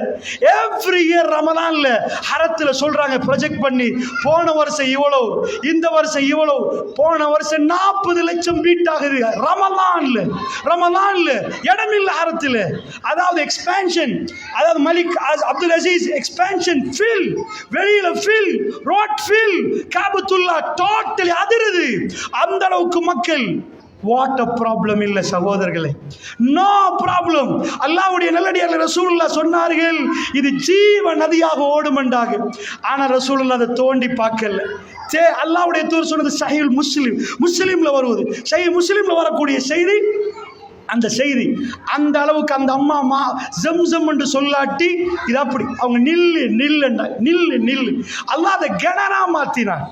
எவ்ரி இயர் ரமலான்ல ஹரத்துல சொல்றாங்க ப்ரொஜெக்ட் பண்ணி, போன வருஷம் இவ்வளவு, இந்த வருஷம் இவ்வளவு, போன வருஷம் 40 லட்சம் பீட் ஆகுது ரமலான்ல இடம் இல்ல ஹரத்துல. அதாவது எக்ஸ்பேன்ஷன், அதாவது மலிக் அப்துல் அசீஸ் எக்ஸ்பேன்ஷன் ஃபில், வெளியில ஃபில், ரோட் ஃபில், காபத்துல்லா டோட்டலி அதிருது. அந்த அளவுக்கு மக்கள். வாட்டர் ப்ராப்ளம் இல்லை சகோதரர்களே, நோ ப்ராப்ளம். அல்லாஹ்வுடைய நல்லடியார்கள் ரசூலுல்லாஹ் சொன்னார்கள், இது ஜீவ நதியாக ஓடுமென்றாக. ஆனால் ரசூலுல்லாஹ் அதை தோண்டி பார்க்கல. அல்லாஹ்வுடைய தூதர் சொன்னது சஹீஹ் முஸ்லிம்ல வருவது, சஹீஹ் முஸ்லிம்ல வரக்கூடிய செய்தி. அந்த செய்தி அந்த அளவுக்கு அந்த அம்மா ஜம்சம் என்று சொல்லாட்டி இது அப்படி அவங்க நில்லு அல்லாஹ் அதை கிணறா மாத்தினார்.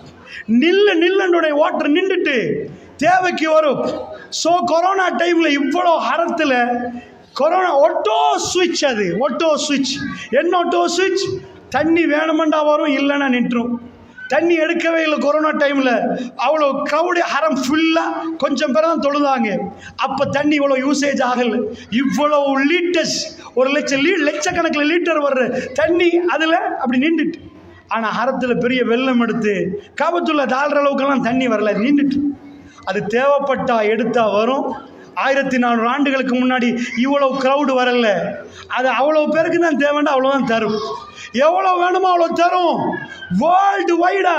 நில்லுடைய வாட்டர் நின்றுட்டு தேவைக்கு வரும். ஸோ கொரோனா டைம்ல இவ்வளோ ஹரத்தில் கொரோனா ஒட்டோ சுவிட்ச், அது ஒட்டோ சுவிட்ச். என்ன ஒட்டோ சுவிட்ச்? தண்ணி வேணுமெண்டா வரும், இல்லைன்னா நின்றும். தண்ணி எடுக்கவே இல்லை கொரோனா டைமில். அவ்வளோ க்ரௌடு, ஹரம் ஃபுல்லாக கொஞ்சம் பேர் தான் தொழுதாங்க. அப்போ தண்ணி இவ்வளோ யூசேஜ் ஆகலை. இவ்வளோ லிட்டர்ஸ், ஒரு லட்சக்கணக்கில் லிட்டர் வர்ற தண்ணி அதில் அப்படி நின்றுட்டு. ஆனால் ஹரத்தில் பெரிய வெள்ளம் எடுத்து காபத்துள்ள தாழ்ற அளவுக்கெல்லாம் தண்ணி வரல, நின்றுட்டு. அது தேவைப்பட்டா எடுத்தா வரும். 1400 ஆண்டுகளுக்கு முன்னாடி இவ்வளோ க்ரௌடு வரல. அது அவ்வளோ பேருக்கு தான் தேவைன்னா அவ்வளோதான் தரும். எவ்வளோ வேணுமோ அவ்வளோ தரும். வேர்ல்டு வைடா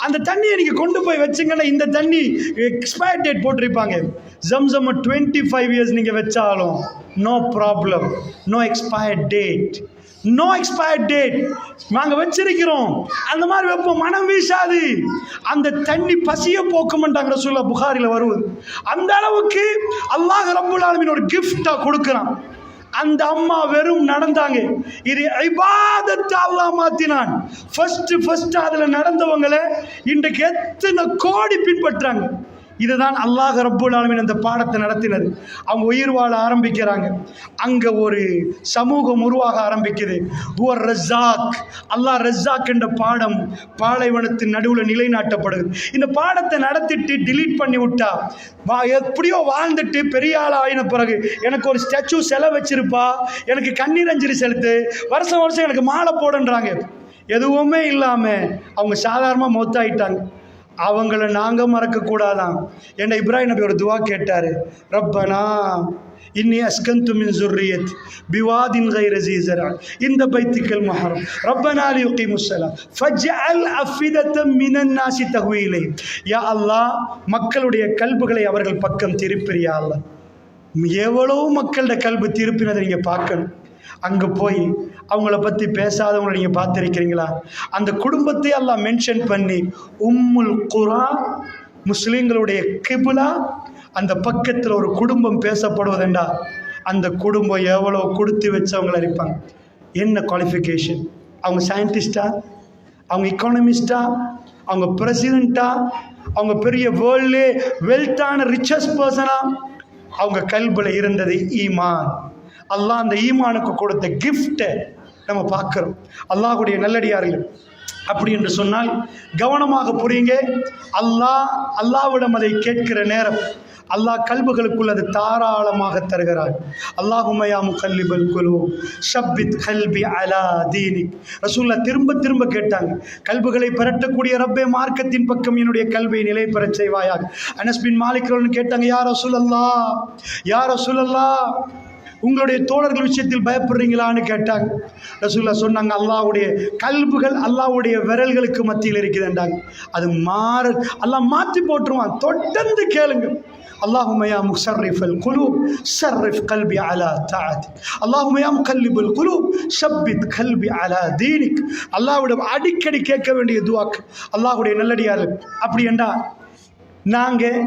அந்த தண்ணியை நீங்கள் கொண்டு போய் வச்சுங்கன்னா, இந்த தண்ணி எக்ஸ்பயர் டேட் போட்டிருப்பாங்க. ஜம்சம் 25 இயர்ஸ் நீங்கள் வச்சாலும் no problem, no expire date, no expire date. நாங்கள் வச்சிருக்கிறோம், அந்த மாதிரி வைப்போம், மனம் வீசாது. அந்த தண்ணி பசிய போக்குமென்றாங்க ரசூலுல்லாஹ், புகாரில் வருவது. அந்த அளவுக்கு அல்லாஹ் ரப்புல் ஆலமீன் ஒரு கிஃப்டா கொடுக்குறான். அந்த அம்மா வெறும் நடந்தாங்க, இது இபாதத்தை அல்லாஹ் மாத்தினான். ஃபர்ஸ்ட் அதுல நடந்தவங்களை இன்றைக்கு எத்தனை கோடி பின்பற்றாங்க. இதுதான் அல்லாஹ் ரப்புல் ஆலமீன் அந்த பாடத்தை நடத்தினது. அவங்க உயிர் வாழ ஆரம்பிக்கிறாங்க. அங்கே ஒரு சமூகம் உருவாக ஆரம்பிக்குது. ஹுவ ரஸாக், அல்லாஹ் ரஸாக் என்ற பாடம் பாலைவனத்தின் நடுவில் நிலைநாட்டப்படுது. இந்த பாடத்தை நடத்திட்டு டிலீட் பண்ணி விட்டா, எப்படியோ வாழ்ந்துட்டு பெரிய ஆள் ஆயின பிறகு எனக்கு ஒரு ஸ்டாச்சு செலை வச்சிருப்பா, எனக்கு கண்ணீர் அஞ்சலி செலுத்து, வருஷம் வருஷம் எனக்கு மாலை போடுன்றாங்க. எதுவுமே இல்லாமல் அவங்க சாதாரணமாக மௌத்தாயிட்டாங்க. அவங்கள நாங்கள் மறக்கக்கூடாதான். ஏன்னா இப்ராஹிம் நபி ஒரு துவா கேட்டார், ரப்பனா இன்னி அஸ்கந்து மின் ஸுர்ரியத் பிவாதின் கைர ஸீ ஸரஅ இந்த பைத்திக்கல் முஹர்ரம் ரப்பனா லியுகீமுஸ் ஸலாத் ஃபஜ்அல் அஃபிதத்தம் மினன் நாஸி தஹ்வி இலைஹி. யா அல்லாஹ், மக்களுடைய கல்புகளை அவர்கள் பக்கம் திருப்பியா அல்லாஹ். எவ்வளவு மக்களோட கல்பு திருப்பினதை நீங்கள் பார்க்கணும். அங்கே போய் அவங்கள பற்றி பேசாதவங்களை நீங்கள் பார்த்துருக்கிறீங்களா? அந்த குடும்பத்தை அல்லாஹ் மென்ஷன் பண்ணி உம்முல் குரா, முஸ்லீம்களுடைய கிபுலா, அந்த பக்கத்தில் ஒரு குடும்பம் பேசப்படுவதுண்டா அந்த குடும்பம் எவ்வளோ கொடுத்து வச்சவங்களை இருப்பாங்க. என்ன குவாலிஃபிகேஷன்? அவங்க சயின்டிஸ்டா, அவங்க எக்கானமிஸ்டா, அவங்க பிரசிடெண்ட்டா, அவங்க பெரிய வேர்ல்ட்லே வெல்த்தான ரிச்சஸ்ட் பர்சனா? அவங்க கல்புல இருந்தது ஈமான். அல்லாஹ் அந்த ஈமானுக்கு கொடுத்த கிஃப்டை நம்ம பார்க்குறோம். அல்லாஹுடைய நல்லடியார்கள் அப்படி என்று சொன்னால் கவனமாக புரியுங்க. அல்லாஹ்விடம் அதை கேட்கிற நேரம் அல்லாஹ் கல்புகளுக்குள் அது தாராளமாக தருகிறார். அல்லாஹும்ம யா முகல்லிபல் குலூப் ஷப்பித் கல்பி அலா தீனிக். ரசூலுல்லாஹ் திரும்ப திரும்ப கேட்டாங்க, கல்புகளை பெறட்டக்கூடிய ரப்பே, மார்க்கத்தின் பக்கம் என்னுடைய கல்வை நிலை பெறச் செய்வாயாக. அனஸ் பின் மாலிக் கேட்டாங்க, யா ரசூலல்லாஹ், யா ரசூலல்லாஹ், உங்களுடைய தோழர்கள் விஷயத்தில் பயப்படுறீங்களான்னு கேட்டாங்க. ரசூலுல்லாஹ் சொன்னாங்க, அல்லாஹ்வுடைய கல்புகள் அல்லாஹ்வுடைய விரல்களுக்கு மத்தியில் இருக்குதுன்றாங்க. அது அல்லாஹ் மாற்றி போட்டுருவான். தொடர்ந்து கேளுங்க. அல்லாஹும்ம யா முஸர்ரிஃபல் குலூப் ஸர்ரிஃப் கல்பி அலா தஅதிக். அல்லாஹும்ம யா முகல்லிபல் குலூப் ஸப்பித் கல்பி அலா தீனிக். அல்லாஹ்விடம் அடிக்கடி கேட்க வேண்டிய துஆக். அல்லாஹ்வுடைய நல்லடியார்கள் அப்படி என்றா நாங்கள்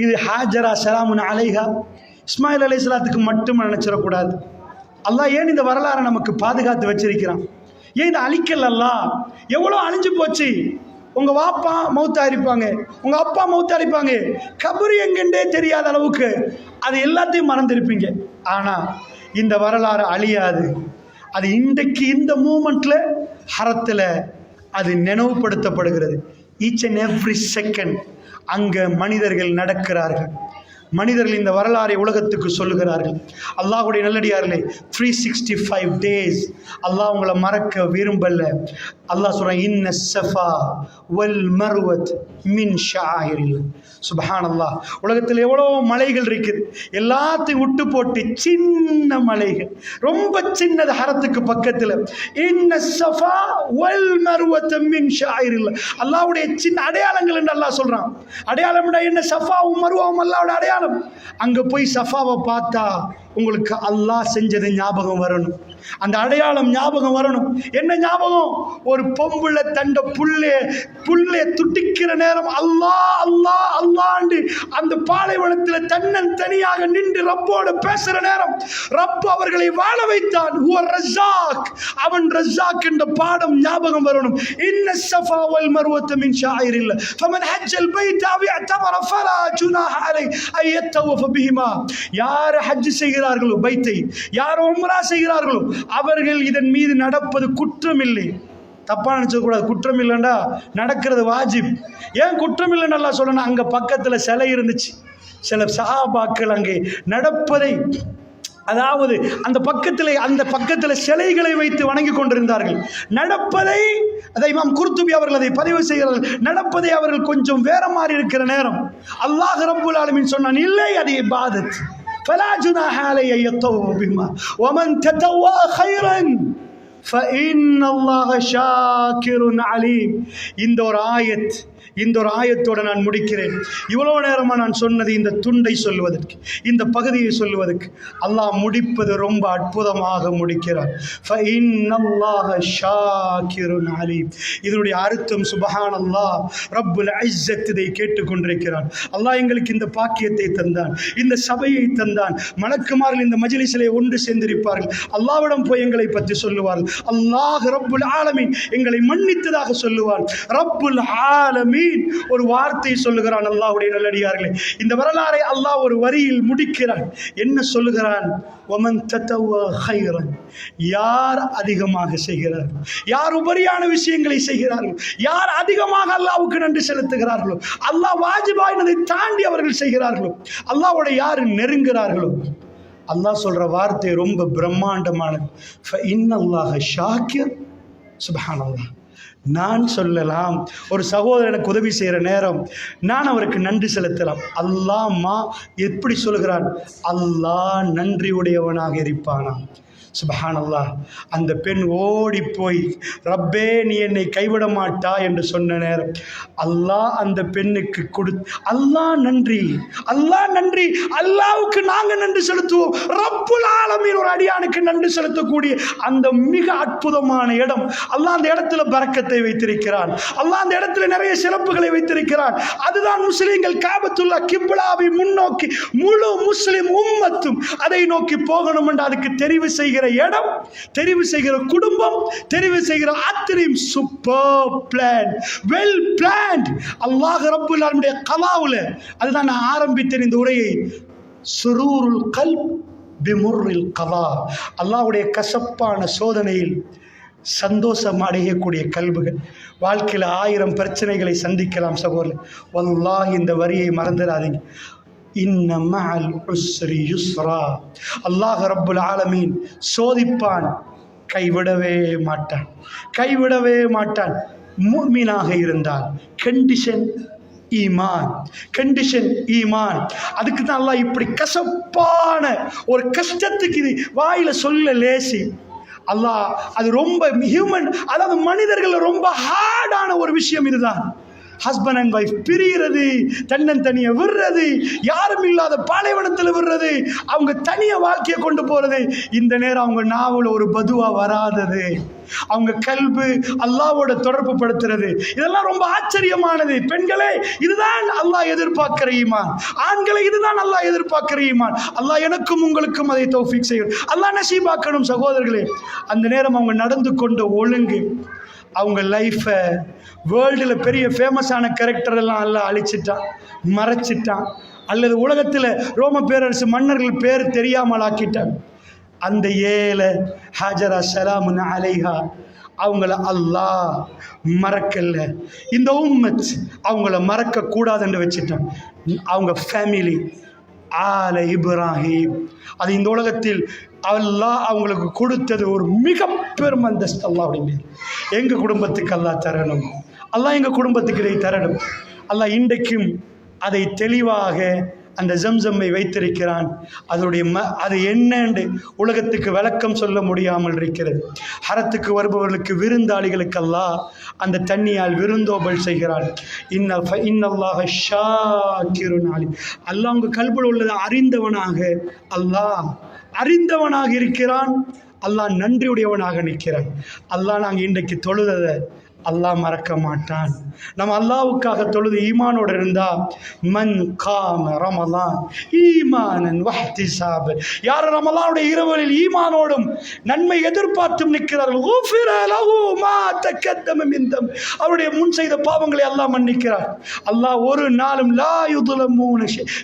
இது ஹாஜரா ஸலாமுன் அலைஹா இஸ்மாயில் அலைஹிஸ்ஸலாத்துக்கு மட்டும் நினச்சிடக்கூடாது. அல்லாஹ் ஏன் இந்த வரலாறை நமக்கு பாதுகாத்து வச்சிருக்கிறான்? ஏன் இதை அழிக்கல்? அல்லாஹ் எவ்வளோ அழிஞ்சு போச்சு. உங்கள் வாப்பா மௌத்தா இருப்பாங்க, உங்கள் அப்பா மௌத்தா இருப்பாங்க, கபரு எங்கெண்டே தெரியாத அளவுக்கு அது எல்லாத்தையும் மறந்துருப்பீங்க. ஆனால் இந்த வரலாறு அழியாது. அது இன்றைக்கு இந்த மூமெண்ட்டில் ஹரத்தில் அது நினைவுபடுத்தப்படுகிறது. ஈச் அண்ட் எவ்ரி செகண்ட் அங்கே மனிதர்கள் நடக்கிறார்கள். மனிதர்கள் இந்த வரலாறை உலகத்துக்கு சொல்லுகிறார்கள். அல்லாஹ்வுடைய நல்லடியார்களே, 365 டேஸ் அல்லாஹ் உங்களை மறக்க விரும்பல. அல்லாஹ் சொல்றான், இன்ன ஸஃபா வல் மர்வத் மின் ஷஆயிரில். சுப்ஹானல்லாஹ். உலகத்தில் எவ்வளோ மலைகள் இருக்குது, எல்லாத்தையும் விட்டு போட்டு சின்ன மலைகள், ரொம்ப சின்னது ஹரத்துக்கு பக்கத்தில். இன்ன ஸஃபா வல் மர்வத் மின் ஷஆயிரில். அல்லாஹ்வுடைய சின்ன அடையாளங்கள் என்று அல்லாஹ் சொல்றான். அடையாளம் என்ன? ஸஃபாவும் மர்வாவும் அல்லாஹ்வுடைய அடையாளம். அங்க போய் சஃபாவை பார்த்தா உங்களுக்கு அல்லாஹ் செஞ்சது ஞாபகம் வரணும். அந்த அடையாளம் ஞாபகம் வரணும். என்ன ஞாபகம்? ஒரு பொம்புள்ள தண்ட புல்லே துட்டிக்கிற நேரம் அல்லாஹ் அல்லாஹ் அல்லாண்டு அந்த பாலைவனத்தில் தன்னன் தனியாக நின்று ரப்போடு பேசுற நேரம் ரப் அவர்களை வாழ வைத்தான். அவன் ரஸாக் என்ற பாடம் ஞாபகம் வரணும். இன்ன ஸஃபா வல் மர்வத மின் ஷாயிரில்லாஹ் ஃபமன் ஹஜ்ஜல் பைத அவ் இஅ்தமர ஃபலா ஜுனாஹ அலைஹி அன் யத்தவஃப பிஹிமா. யார் ஹஜ் செய்கிறார்களோ பைத்தை, யார் உம்ரா செய்கிறார்களோ அவர்கள் இதன் மீது நடப்பது குற்றமில்லை. தப்பாக நினச்சக்கூடாது. குற்றம் இல்லைண்டா நடக்கிறது வாஜிப். ஏன் குற்றம் இல்லைன்னு அல்லாஹ் சொல்லணும்? அங்கே பக்கத்தில் சிலை இருந்துச்சு. சில சஹாபாக்கள் அங்கே நடப்பதை, அதாவது அந்த பக்கத்தில் சிலைகளை வைத்து வணங்கி கொண்டிருந்தார்கள். நடப்பதை, அதை இமாம் குர்துபி அவர்கள் அதை பதிவு செய்கிறார்கள். நடப்பதை அவர்கள் கொஞ்சம் வேற மாதிரி இருக்கிற நேரம் அல்லாஹ் ரப்புல் ஆலமீன் சொன்னான், இல்லை அது இபாதத். ஃபலா ஜுனாஹ அலைஹி யத்தவஃப பிமா வமன் ததவ்வா கைரன் ஃபஇன்ன அல்லாஹ ஷாக்கிருன் அலீம். இந்த ஒரு ஆயத்தோடு நான் முடிக்கிறேன். இவ்வளோ நேரமாக நான் சொன்னது இந்த துண்டை சொல்வதற்கு, இந்த பகுதியை சொல்வதற்கு. அல்லாஹ் முடிப்பது ரொம்ப அற்புதமாக முடிக்கிறார். ஃபஇன்னல்லாஹ ஷாக்கிருன் அலீம். இதனுடைய அர்த்தம் சுப்ஹானல்லாஹ், ரப்புல் இஸ்ஸத் இதை கேட்டுக்கொண்டிருக்கிறான். அல்லாஹ் எங்களுக்கு இந்த பாக்கியத்தை தந்தான், இந்த சபையை தந்தான். மலக்குமார்கள் இந்த மஜ்லிஸிலே ஒன்று சேர்ந்திருப்பார்கள். அல்லாஹ்விடம் போய் எங்களை பற்றி சொல்லுவார்கள். அல்லாஹ் ரப்புல் ஆலமீன் எங்களை மன்னித்ததாக சொல்லுவார். ரப்புல் ஆலமீன் ஒரு வார்த்தை சொல்லுகிறான். அல்லாஹ்வுடைய நல்லடியார்களே, இந்த வரலாறை அல்லாஹ் ஒரு வரியில் முடிக்கிறான். என்ன சொல்லுகிறான்? வமன் ததவ்வா கைரன். யார் அதிகமாக செய்கிறார்கள், யார் உபரியான விஷயங்களை செய்கிறார்கள், யார் அதிகமாக அல்லாஹ்வுக்கு நன்றி செலுத்துகிறார்களோ, அல்லாஹ் வாஜிபாயினதை தாண்டி அவர்கள் செய்கிறார்களோ, அல்லாஹ்வோட யார் நெருங்குகிறார்களோ, அல்லாஹ் சொல்ற வார்த்தை ரொம்ப பிரம்மாண்டமானது. ஃபஇன்னல்லாஹ ஷாக்கிர். சுப்ஹானல்லாஹ். நான் சொல்லலாம், ஒரு சகோதரன் எனக்கு உதவி செய்கிற நேரம் நான் அவருக்கு நன்றி செலுத்தலாம். அல்லாஹ்மா எப்படி சொல்கிறான்? அல்லாஹ் நன்றியுடையவனாக இருப்பானா? சுப்ஹானல்லாஹ். அந்த பெண் ஓடி போய், ரப்பே நீ என்னை கைவிட மாட்டா என்று சொன்ன நேரம் அல்லாஹ் அந்த பெண்ணுக்கு அல்லாஹ் நன்றி, அல்லாஹ் நன்றி, அல்லாஹ்வுக்கு நாங்கள் நன்றி செலுத்துவோம். ரப்புல் ஆலமீன் ஒரு அடியானுக்கு நன்றி செலுத்தக்கூடிய அந்த மிக அற்புதமான இடம். அல்லாஹ் அந்த இடத்துல பரக்கத்தை வைத்திருக்கிறான். அல்லாஹ் அந்த இடத்துல நிறைய சிறப்புகளை வைத்திருக்கிறான். அதுதான் முஸ்லிம்கள் காபத்துல்லா கிப்லாவை முன்னோக்கி முழு முஸ்லிம் உம்மத்தும் அதை நோக்கி போகணும் என்று அதுக்கு தெரிவு செய்கிற இடம், தெரிவு செய்கிற குடும்பம், தெரிவு செய்கிற அத்தனையும் சூப்பர் பிளான், வெல் பிளான்ட். அல்லாஹ் ரப்புல் ஆலமீனுடைய கலாவுல, அதுதான் நான் ஆரம்பித்தேன் இந்த உரையை. சுரூருல் கல்ப் பிமுர்ரில் கலா. அல்லாஹ்வுடைய கசப்பான சோதனையில் சந்தோஷம் அடையக்கூடிய கல்புகள். வாழ்க்கையில் 1000 பிரச்சனைகளை சந்திக்கலாம் சகோதரர். வல்லாஹ் இந்த வரியை மறந்துடாதீங்க. இன்ன மஅல் உஸ்ரி யுஸ்ரா. அல்லாஹ் ரப்புல் ஆலமீன் சோதிப்பான், கைவிடவே மாட்டான், கைவிடவே மாட்டான். முஃமினாக இருந்தால் கண்டிஷன் ஈமான், கண்டிஷன் ஈமான். அதுக்கு தான் அல்லாஹ் இப்படி கசப்பான ஒரு கஷ்டத்துக்கு இது வாயில சொல்ல லேசி. அல்லாஹ் அது ரொம்ப ஹியூமன், அதாவது மனிதர்கள் ரொம்ப ஹார்டான ஒரு விஷயம் இதுதான். ஹஸ்பண்ட் அண்ட் ஒய்ஃப் பிரிகிறது, தன்னந்தனியை விடுறது, யாரும் இல்லாத பாலைவனத்தில் விடுறது, அவங்க தனிய வாழ்க்கையை கொண்டு போறது. இந்த நேரம் அவங்க நாவல ஒரு பதுவா வராதது, அவங்க கல்பு அல்லாஹ்வோட தொடர்பு படுத்துறது, இதெல்லாம் ரொம்ப ஆச்சரியமானது. பெண்களே, இதுதான் அல்லாஹ் எதிர்பார்க்கிற ஈமான். ஆண்களை, இதுதான் அல்லாஹ் எதிர்பார்க்கிற ஈமான். அல்லாஹ் எனக்கும் உங்களுக்கும் அதை தௌஃபீக் செய்யும். அல்லாஹ் நசீபாக்கணும் சகோதரர்களே. அந்த நேரம் அவங்க நடந்து கொண்ட ஒழுங்கு, அவங்க லைஃப்பை வேர்ல்டில் பெரிய ஃபேமஸான கேரக்டர் எல்லாம் எல்லாம் அழிச்சிட்டான், மறைச்சிட்டான், அல்லது உலகத்தில் ரோம பேரரசு மன்னர்கள் பேர் தெரியாமல் ஆக்கிட்டான். அந்த ஏழை ஹாஜரா ஸலாமுன் அலைஹா அவங்கள அல்லாஹ் மறக்கல. இந்த உம்மத் அவங்கள மறக்கக்கூடாதுன்னு வச்சுட்டான். அவங்க ஃபேமிலி ஆல இப்ராஹிம், அது இந்த உலகத்தில் அல்லாஹ் அவங்களுக்கு கொடுத்தது ஒரு மிக பெரும் அந்தஸ்து. அல்லாஹ் அப்படிங்க எங்கள் குடும்பத்துக்கு அல்லாஹ் தரணும், அல்லாஹ் எங்கள் குடும்பத்துக்கு இதை தரணும். அல்லாஹ் இன்றைக்கும் அதை தெளிவாக அந்த ஜம்சம்மை வைத்திருக்கிறான். அதனுடைய அது என்னென்று உலகத்துக்கு விளக்கம் சொல்ல முடியாமல் இருக்கிறது. ஹரத்துக்கு வருபவர்களுக்கு, விருந்தாளிகளுக்கு அல்லாஹ் அந்த தண்ணியால் விருந்தோபல் செய்கிறான். இன்னல்லாஹ ஷாக்கிருன் அலீம். அல்லாஹ் உங்கள் கல்புல உள்ளதை அறிந்தவனாக, அல்லாஹ் அறிந்தவனாக இருக்கிறான். அல்லாஹ் நன்றியுடையவனாக நிற்கிறான். அல்லாஹ் நாங்கள் இன்றைக்கு தொழுததை அல்லாஹ் மறக்க மாட்டான். நம்ம அல்லாஹ்வுக்காக தொழுது ஈமானோடு இருந்தா, மன் காம ரமலான் ஈமானன் வஹ்திசாப், யார் ரமலானுடைய இரவுகளில் ஈமானோடும் நன்மை எதிர்பார்த்தும் நிற்கிறார்கள், குஃபிர லஹு மா தகத்தம மின் தம், அவருடைய முன் செய்த பாவங்களை அல்லாஹ் மன்னிக்கிறார். அல்லாஹ் ஒரு நாளும் லா யுதுலமூன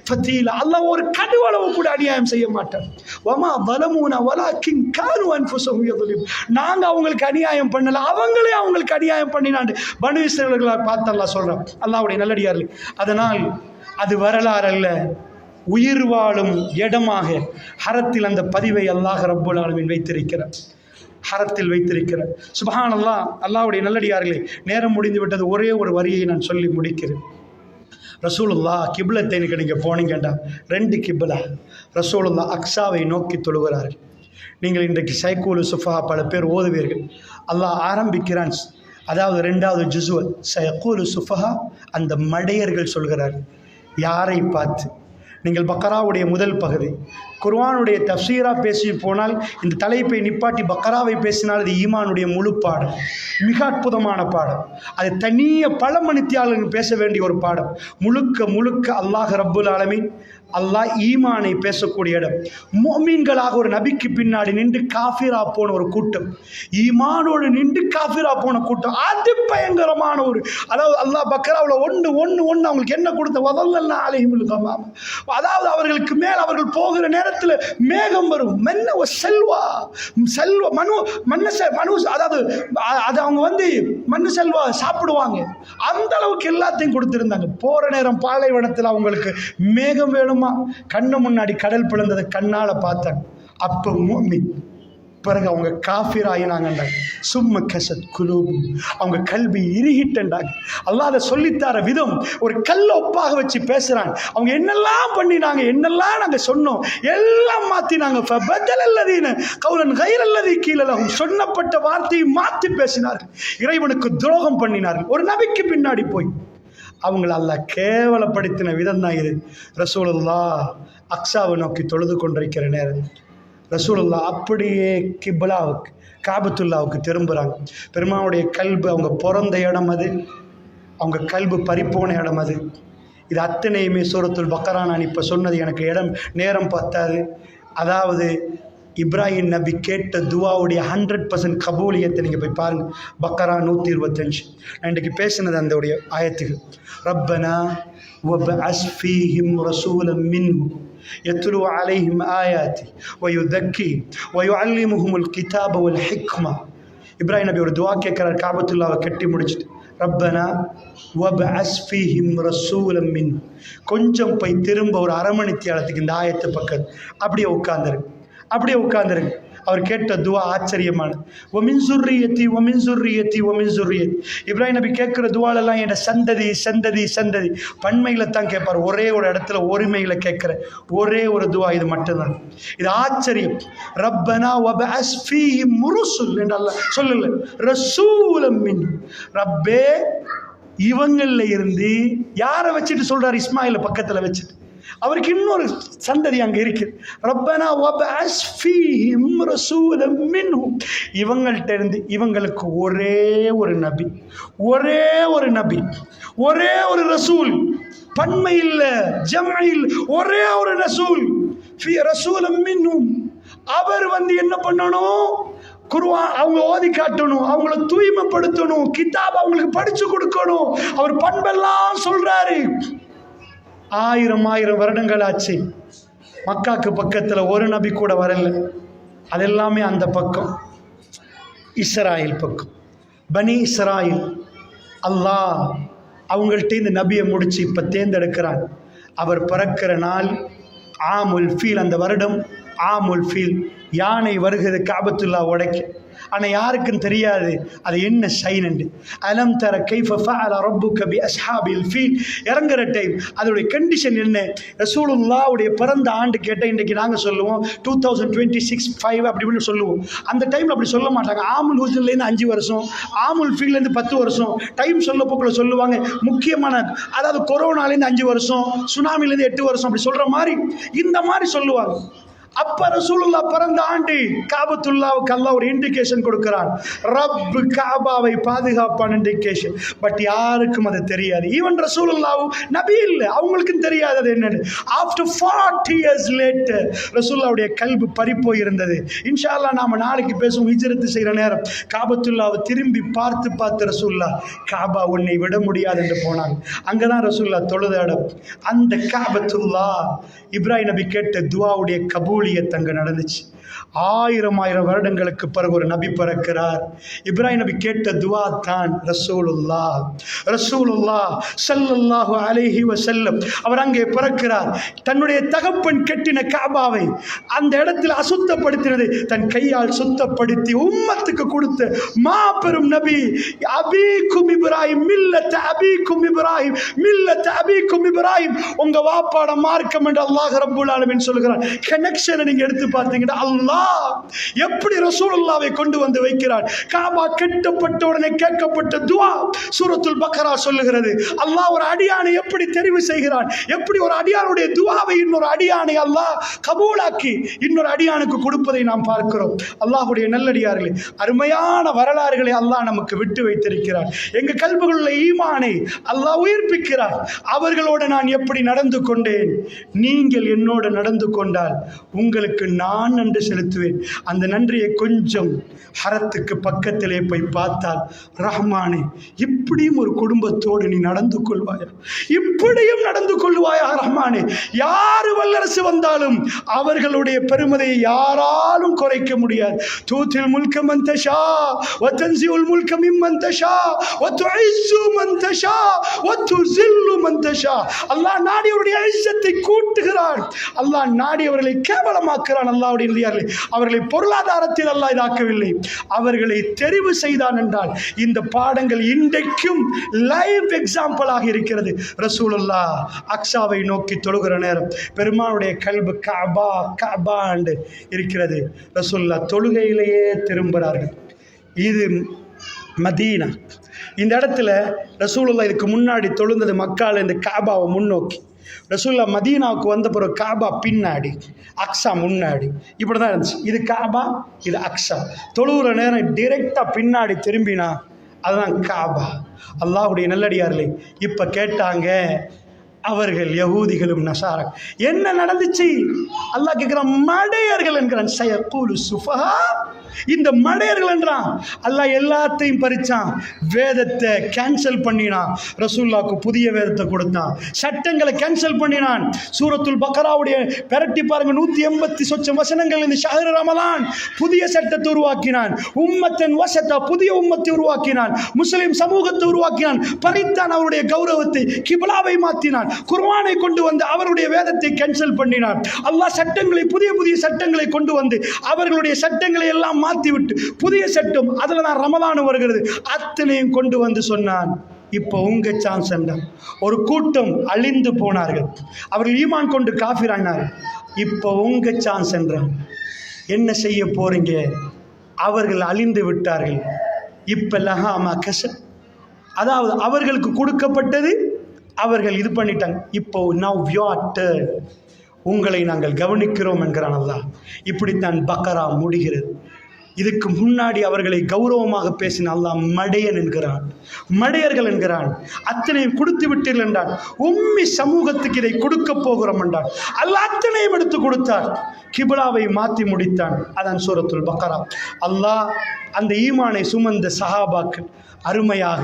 ஃபதீலா, அல்லாஹ் ஒரு கடுவளவு கூட அநியாயம் செய்ய மாட்டார். வமா ظلمونا ولكن كانوا انفسهم يظلمون, நாங்க அவங்களுக்கு அநியாயம் பண்ணல, அவங்களே அவங்களுக்கு அநியாயம் பண்ணினாண்டு பனு இஸ்ரவேலர்களை பார்த்து அல்லாஹ் சொல்றான். அல்லாஹ்வுடைய நல்லடியார்கள், அதனால் அது வரலாறு அல்ல, உயிர் வாழும் இடமாக ஹரத்தில் அந்த பதிவை அல்லாஹ் ரப்புல் ஆலமீன் வைத்திருக்கிறார், ஹரத்தில் வைத்திருக்கிறார். சுப்ஹானல்லாஹ். அல்லாஹ்வுடைய நல்லடியார்களே, நேரம் முடிந்து விட்டது. ஒரே ஒரு வரியை நான் சொல்லி முடிக்கிறேன். ரசூலுல்லாஹ் கிப்லத்தை நீங்கள் போனீங்கண்டா 2 கிப்லா. ரசூலுல்லாஹ் அக்ஸாவை நோக்கி தொழுகிறார்கள். நீங்கள் இன்றைக்கு சைக்கூலு சுஃபா பல பேர் ஓதுவீர்கள். அல்லாஹ் ஆரம்பிக்கிறான், அதாவது 2வது ஜுஸ்வ சைக்கூலு சுஃபா, அந்த மடையர்கள் சொல்கிறார்கள். யாரை பார்த்து? நீங்கள் பக்கராவுடைய முதல் பகுதி குர்ஆனுடைய தஃசீராக பேசி போனால், இந்த தலைப்பை நிப்பாட்டி பக்கராவை பேசினால் அது ஈமானுடைய முழு பாடம், மிக அற்புதமான பாடம். அது தனிய பல மணித்தியாளர்கள் பேச வேண்டிய ஒரு பாடம். முழுக்க முழுக்க அல்லாஹ் ரப்புல் ஆலமீன், அல்லாஹ் ஈமானை பேசக்கூடிய இடம். முஃமின்களாக ஒரு நபிக்கு பின்னாடி நின்று காஃபிரா போன ஒரு கூட்டம், ஈமானோடு நின்று காஃபிரா போன கூட்டம், அது பயங்கரமான ஒரு, அதாவது அல்லாஹ் பக்கராவில் ஒன்று அவங்களுக்கு என்ன கொடுத்த வதல்லா அலைஹிமுல் கமாம், அதாவது அவர்களுக்கு மேல் அவர்கள் போகிற நேரத்தில் மேகம் வரும். செல்வா மனு, அதாவது அது அவங்க வந்து மண்ணு செல்வா சாப்பிடுவாங்க, அந்த அளவுக்கு எல்லாத்தையும் கொடுத்திருந்தாங்க. போற நேரம் பாலைவனத்தில் அவங்களுக்கு மேகம் வேணுமா, கண்ணு முன்னாடி கடல் பிளந்ததை கண்ணால பார்த்தாங்க. அப்ப முஃமின், பிறகு அவங்க காஃபிர் ஆயினாங்க. சும்ம கசத் குலூபு, அவங்க கல்வி இறுகிட்டாங்க. அல்லாஹ் அதை சொல்லித்தார விதம் ஒரு கல்ல ஒப்பாக வச்சு பேசுறாங்க. அவங்க என்னெல்லாம் பண்ணினாங்க, என்னெல்லாம் நாங்க சொன்னோம், எல்லாம் மாத்தினாங்க. ஃபபதலல்லதீன கௌலன் கைரல்லதீ கீல லஹும், சொன்னப்பட்ட வார்த்தையை மாற்றி பேசினார்கள், இறைவனுக்கு துரோகம் பண்ணினார்கள். ஒரு நபிக்கு பின்னாடி போய் அவங்கள அல்லாஹ் கேவலப்படுத்தின விதம் தான் இது. ரசூலுல்லாஹ் அக்ஸாவை நோக்கி தொழுது கொண்டிருக்கிற நேரம் ரசூலுல்லாஹ் அப்படியே கிப்லாவுக்கு, காபத்துல்லாவுக்கு திரும்புகிறாங்க. பெருமானுடைய கல்பு, அவங்க பிறந்த இடம் அது, அவங்க கல்பு பறிப்போன இடம் அது. இது அத்தனையுமே சூரத்துல் பக்கரா. நான் இப்போ சொன்னது எனக்கு நேரம் பத்தாது. அதாவது இப்ராஹிம் நபி கேட்ட துவாவுடைய 100% கபூலியத்தை நீங்கள் போய் பாருங்கள். பக்கரா 125. நான் இன்றைக்கு பேசினது அந்த உடைய ஆயத்துகள். ரப்பனா வபஅஸ் ஃபீஹிம் ரசூலம் மின்ஹும் யத்லு அலைஹிம் ஆயாத்தி வயுதக்கி வயுஅல்லிமுஹுமுல் கிதாப வல் ஹிக்மா. இப்ராஹிம் நபி ஒரு துவா கேட்குறார் காபத்துல்லாவை கட்டி முடிச்சுட்டு. ரப்பனா வபஅஸ் ஃபீஹிம் ரசூலம் மின்ஹும். கொஞ்சம் போய் திரும்ப ஒரு அரை மணி தியாலத்துக்கு இந்த ஆயத்து பக்கம் அப்படியே உட்கார்ந்துருக்கு. அவர் கேட்ட துவா ஆச்சரியமானது. ஒமின் சுர்ரியத்தி ஒமின் சுர்ரியத்தி ஒமின் சுர்ரியத். இப்ராஹிம் நபி கேட்குற துவாலெல்லாம் என் சந்ததி சந்ததி சந்ததி பன்மையில் தான் கேட்பார். ஒரே ஒரு இடத்துல ஒருமையில் கேட்குற ஒரே ஒரு துவா இது மட்டும்தான். இது ஆச்சரியம். ரப்பனா வபஅஸ் ஃபீஹிம் ருசுல் என்று அல்லாஹ் சொல்லல, ரசூலம் மின். ரப்பே இவங்களில் இருந்து யாரை வச்சுட்டு சொல்றார்? இஸ்மாயில பக்கத்தில் வச்சுட்டு. அவருக்கு இன்னொரு சந்ததி அங்கே இருக்கு. ரப்பனா வபஅஸ் ஃபீஹிம் ரசூலம் மின்ஹும். இவங்கள்ட்ட இருந்து இவங்களுக்கு ஒரே ஒரு நபி, ஒரே ஒரு ரசூல், பன்மையில் ஜம்இல் ஒரே ஒரு ரசூல், ஃபீ ரசூலம் மின்ஹும். அவர் வந்து என்ன பண்ணணும்? குர்ஆன் அவங்க ஓதி காட்டணும், அவங்கள தூய்மைப்படுத்தணும், கிதாப் அவங்களுக்கு படிச்சு கொடுக்கணும். அவர் பண்பெல்லாம் சொல்றாரு. 1000 வருடங்கள் ஆச்சு. மக்காக்கு பக்கத்தில் ஒரு நபி கூட வரல. அதெல்லாமே அந்த பக்கம், இஸ்ராயில் பக்கம், பனி இஸ்ராயில். அல்லாஹ் அவங்கள்ட்ட இந்த நபியை முடிச்சு இப்போ தேர்ந்தெடுக்கிறான். அவர் பிறக்கிற நாள் ஆமுல் ஃபீல். அந்த வருடம் ஆமுல் ஃபீல். யானை வருகிறது காபத்துல்லா உடைக்க. ஆனால் யாருக்கும் தெரியாது அது என்ன சைன் என்று. அலம் தர கைஃப ஃபஅல ரப்புக பி அஸ்ஹாபில் ஃபீல் இறங்குற டைம் அதோடைய கண்டிஷன் என்ன? ரசூலுல்லாஹ்வுடைய பிறந்த ஆண்டு கேட்டால் இன்றைக்கி நாங்கள் சொல்லுவோம் 2026 5 அப்படின்னு சொல்லுவோம். அந்த டைமில் அப்படி சொல்ல மாட்டாங்க. ஆமுல் ஹுஸ்ன்லேருந்து 5 வருஷம், ஆமுல் ஃபீல்லேருந்து 10 வருஷம் டைம் சொல்ல போக்கில் சொல்லுவாங்க. முக்கியமான அதாவது கொரோனாலேருந்து 5 வருஷம், சுனாமிலேருந்து 8 வருஷம் அப்படி சொல்கிற மாதிரி இந்த மாதிரி சொல்லுவாங்க. அப்ப ரசூலுல்லாஹ் பிறந்த ஆண்டு காபத்துல்லாவுக்கு அல்லாஹ் ஒரு இண்டிகேஷன் கொடுக்கிறான். ரப் காபாவை பாதுகாப்பான் இண்டிகேஷன். பட் யாருக்கும் அது தெரியாது. ஈவன் ரசூலுல்லாஹ் நபி இல்லை, அவங்களுக்கும் தெரியாது அது என்னன்னு. ஆஃப்டர் 40 years later ரசூலுல்லாஹ்வுடைய கல்பு பறிப்போய் இருந்தது. இன்ஷா அல்லாஹ் நாம நாளைக்கு பேசுவோம். ஹிஜ்ரத் செய்கிற நேரம் காபத்துல்லாவை திரும்பி பார்த்து ரசூலுல்லாஹ் காபா உன்னை விட முடியாது என்று போனாங்க. அங்கதான் ரசூலுல்லாஹ் தொழுத இடம். அந்த காபத்துல்லாஹ் இப்ராஹிம் நபி கேட்ட துஆவுடைய கபூலியத் அங்க நடந்துச்சு. 1000 வருடங்களுக்கு பிறகு ஒரு நபி பிறக்கிறார். இப்ராஹிம் நபி கேட்ட துஆ தான் ரசூலுல்லாஹ் ஸல்லல்லாஹு அலைஹி வஸல்லம். அவர் அங்கே பிறக்கிறார். தன்னுடைய தகப்பன் கட்டின காபாவை அந்த இடத்தில் அசுத்தப்படுத்தினது தன் கையால் சுத்தப்படுத்தி உம்மத்துக்கு கொடுத்த மாபெரும் நபி. அபீக்கும் இப்ராஹிம் மில்லத் அபீக்கும் இப்ராஹிம் மில்லத் அபீக்கும் இப்ராஹிம். உங்க வாப்பாட மார்க்கம் என்று அல்லாஹ் ரப்பல் ஆலமீன் சொல்கிறார். கனெக்ஷனை நீங்க எடுத்து பார்த்தீங்கன்னா அல்லாஹ் எப்படி ரசூலுல்லாவை கொண்டு வந்து வைக்கிறார். காபா கட்டப்பட்ட உடனே கேட்கப்பட்ட துஆ சூரத்துல் பக்ரா சொல்லுகிறது. அல்லாஹ் ஒரு அடியானை எப்படி தெரிவு செய்கிறான், எப்படி ஒரு அடியானுடைய துஆவை இன்னொரு அடியானை அல்லாஹ் கபூலாக்கி இன்னொரு அடியானுக்கு கொடுப்பதை நாம் பார்க்கிறோம். அல்லாஹ்வுடைய நல்லடியார்களே, அருமையான வரலாறுகளை அல்லாஹ் நமக்கு விட்டு வைத்திருக்கிறார். எங்க கல்புகளில் ஈமானை அல்லாஹ் உயிர்ப்பிக்கிறார். அவர்களோடு நான் எப்படி நடந்து கொண்டேன், நீங்கள் என்னோடு நடந்து கொண்டால் உங்களுக்கு நான் நன்றி செலுத்துவேன். அந்த நன்றியை கொஞ்சம் ஹரத்துக்கு பக்கத்திலே போய் பார்த்தால், ரஹ்மானே இப்படியும் ஒரு குடும்பத்தோடு நீ நடந்து கொள்வாயா, இப்படியும் நடந்து கொள்வாயா ரஹ்மானே. யாரு வல்லரசு வந்தாலும் அவர்களுடைய பெருமதியை யாராலும் குறைக்க முடியாது. தூத்தில் முல்க மன் தஷா வ தன்ஸிஉல் முல்க மிம்மன் தஷா வ துஇஸ்ஸு மன் தஷா வ துஸில்லு மன் தஷா. அல்லாஹ் நாடியவருடைய இஸ்ஸத்தை கூட்டுகிறான், அல்லாஹ் நாடியவர்களை கேவலமாக்குறான். அல்லாஹ்வுடைய நல்லடியார்களே, அவர்களை பொருளாதாரத்தில் அல்லாஹ் இதாக்கவில்லை, அவர்களை தெரிவு செய்தான் என்றால் இந்த பாடங்கள் இன்றைக்கும் லைவ் எக்ஸாம்பிளாக இருக்கிறது. ரசூலுல்லாஹ் அக்ஸாவை நோக்கி தொழுகிற நேரம் பெருமானுடைய கல்பு கஅபா கஅபா என்று இருக்கிறது. ரசூலுல்லாஹ் தொழுகையிலேயே திரும்புகிறார்கள். இது மதீனா. இந்த இடத்துல ரசூலுல்லாஹ் இதுக்கு முன்னாடி தொழுந்தது மக்கால இந்த காபாவை முன்னோக்கி. ரசூலுல்லாஹ் மதீனாவுக்கு வந்த பிறகு காபா பின்னாடி, அக்ஸா முன்னாடி. இப்படி தான் இருந்துச்சு. இது காபா, இது அக்ஸா. தொழுகிற நேரம் டிரெக்டாக பின்னாடி திரும்பினா அதுதான் காபா. அல்லாஹ்வுடைய நல்லடியார்களே, இப்போ கேட்டாங்க அவர்கள் யகூதிகளும் நசாரா என்ன நடந்துச்சு. அல்லாஹ் கேட்குறான், மடையர்கள் என்கிறான். சயக்கூலு சுஃபஹா, இந்த மடையர்கள் என்றான். அல்லாஹ் எல்லாத்தையும் பறிச்சான், வேதத்தை கேன்சல் பண்ணினான், ரசூலுல்லாஹ்வுக்கு புதிய வேதத்தை கொடுத்தான், சட்டங்களை கேன்சல் பண்ணினான். சூரத்துல் பக்ராவுடைய பெரட்டி பாருங்க, 180 சொச்சம் வசனங்கள். இந்த ஷஹர் ரமலான் புதிய சட்டத்தை உருவாக்கினான். உம்மத்தன் வசத்தா, புதிய உம்மத்தை உருவாக்கினான். முஸ்லிம் சமூகத்தை உருவாக்கினான். பறித்தான் அவருடைய கௌரவத்தை, கிப்லாவை மாற்றினான். குர்ஆனை கொண்டு வந்து அவருடைய வேதத்தை கேன்சல் பண்ணினான். அல்லாஹ் சட்டங்களை, புதிய புதிய சட்டங்களை கொண்டு வந்து அவர்களுடைய சட்டங்களை எல்லாம் மாற்றிவிட்டு புதிய சட்டம், அதில் தான் ரமலான் வருகிறது, அத்தனையும் கொண்டு வந்து சொன்னான். இப்போ உங்க சான்ஸ் என்றான். ஒரு கூட்டம் அழிந்து போனார்கள், அவர்கள் ஈமான் கொண்டு காஃபிரானார்கள். இப்போ உங்க சான்ஸ் என்றான். என்ன செய்ய போறீங்க? அவர்கள் அழிந்து விட்டார்கள். இப்போ லஹாமா கச, அதாவது அவர்களுக்கு கொடுக்கப்பட்டது அவர்கள் இது பண்ணிட்டாங்க. இப்போ நவ் யுவர் டர்ன், உங்களை நாங்கள் கவனிக்கிறோம் என்கிறான் அல்லாஹ். இப்படித்தான் பக்கரா முடிகிறது. இதுக்கு முன்னாடி அவர்களை கௌரவமாக பேசின அல்லாஹ் மடையன் என்கிறான், மடையர்கள் என்கிறான். அத்தனையும் கொடுத்து விட்டீர்கள் என்றான். உம்மி சமூகத்துக்கு இதை கொடுக்க போகிறோம் என்றான். அல்லாஹ் அத்தனையும் எடுத்து கொடுத்தார். கிப்லாவை மாற்றி முடித்தான். அதான் சூரத்துல் பக்ரா. அல்லாஹ் அந்த ஈமானை சுமந்த சஹாபாக்கள் அருமையாக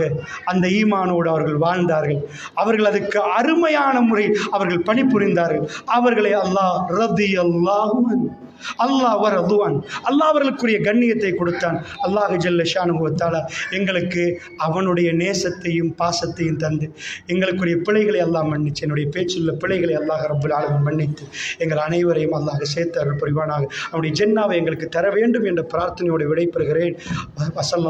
அந்த ஈமானோடு அவர்கள் வாழ்ந்தார்கள். அவர்கள் அதுக்கு அருமையான முறை அவர்கள் பணிபுரிந்தார்கள். அவர்களை அல்லாஹ் ரதியல்லாஹு அன்ஹு, அல்லாஹ் வரதுவான், அல்லாஹ் அவர்களுக்குரிய கண்ணியத்தை கொடுத்தான். அல்லாஹ் ஜல்ல ஷானுஹு வ தஆலா எங்களுக்கு அவனுடைய நேசத்தையும் பாசத்தையும் தந்து எங்களுக்குரிய பிழைகளை அல்லாஹ் மன்னிச்சு, என்னுடைய பேச்சுள்ள பிழைகளை அல்லாஹ் ரப்பல் ஆலமீன் மன்னித்து எங்கள் அனைவரையும் அல்லாஹ் சேர்த்து அருள் புரிவானாக. அவனுடைய ஜென்னாவை எங்களுக்கு தர வேண்டும் என்ற பிரார்த்தனையோடு விடைபெறுகிறேன். வஸல்லம்.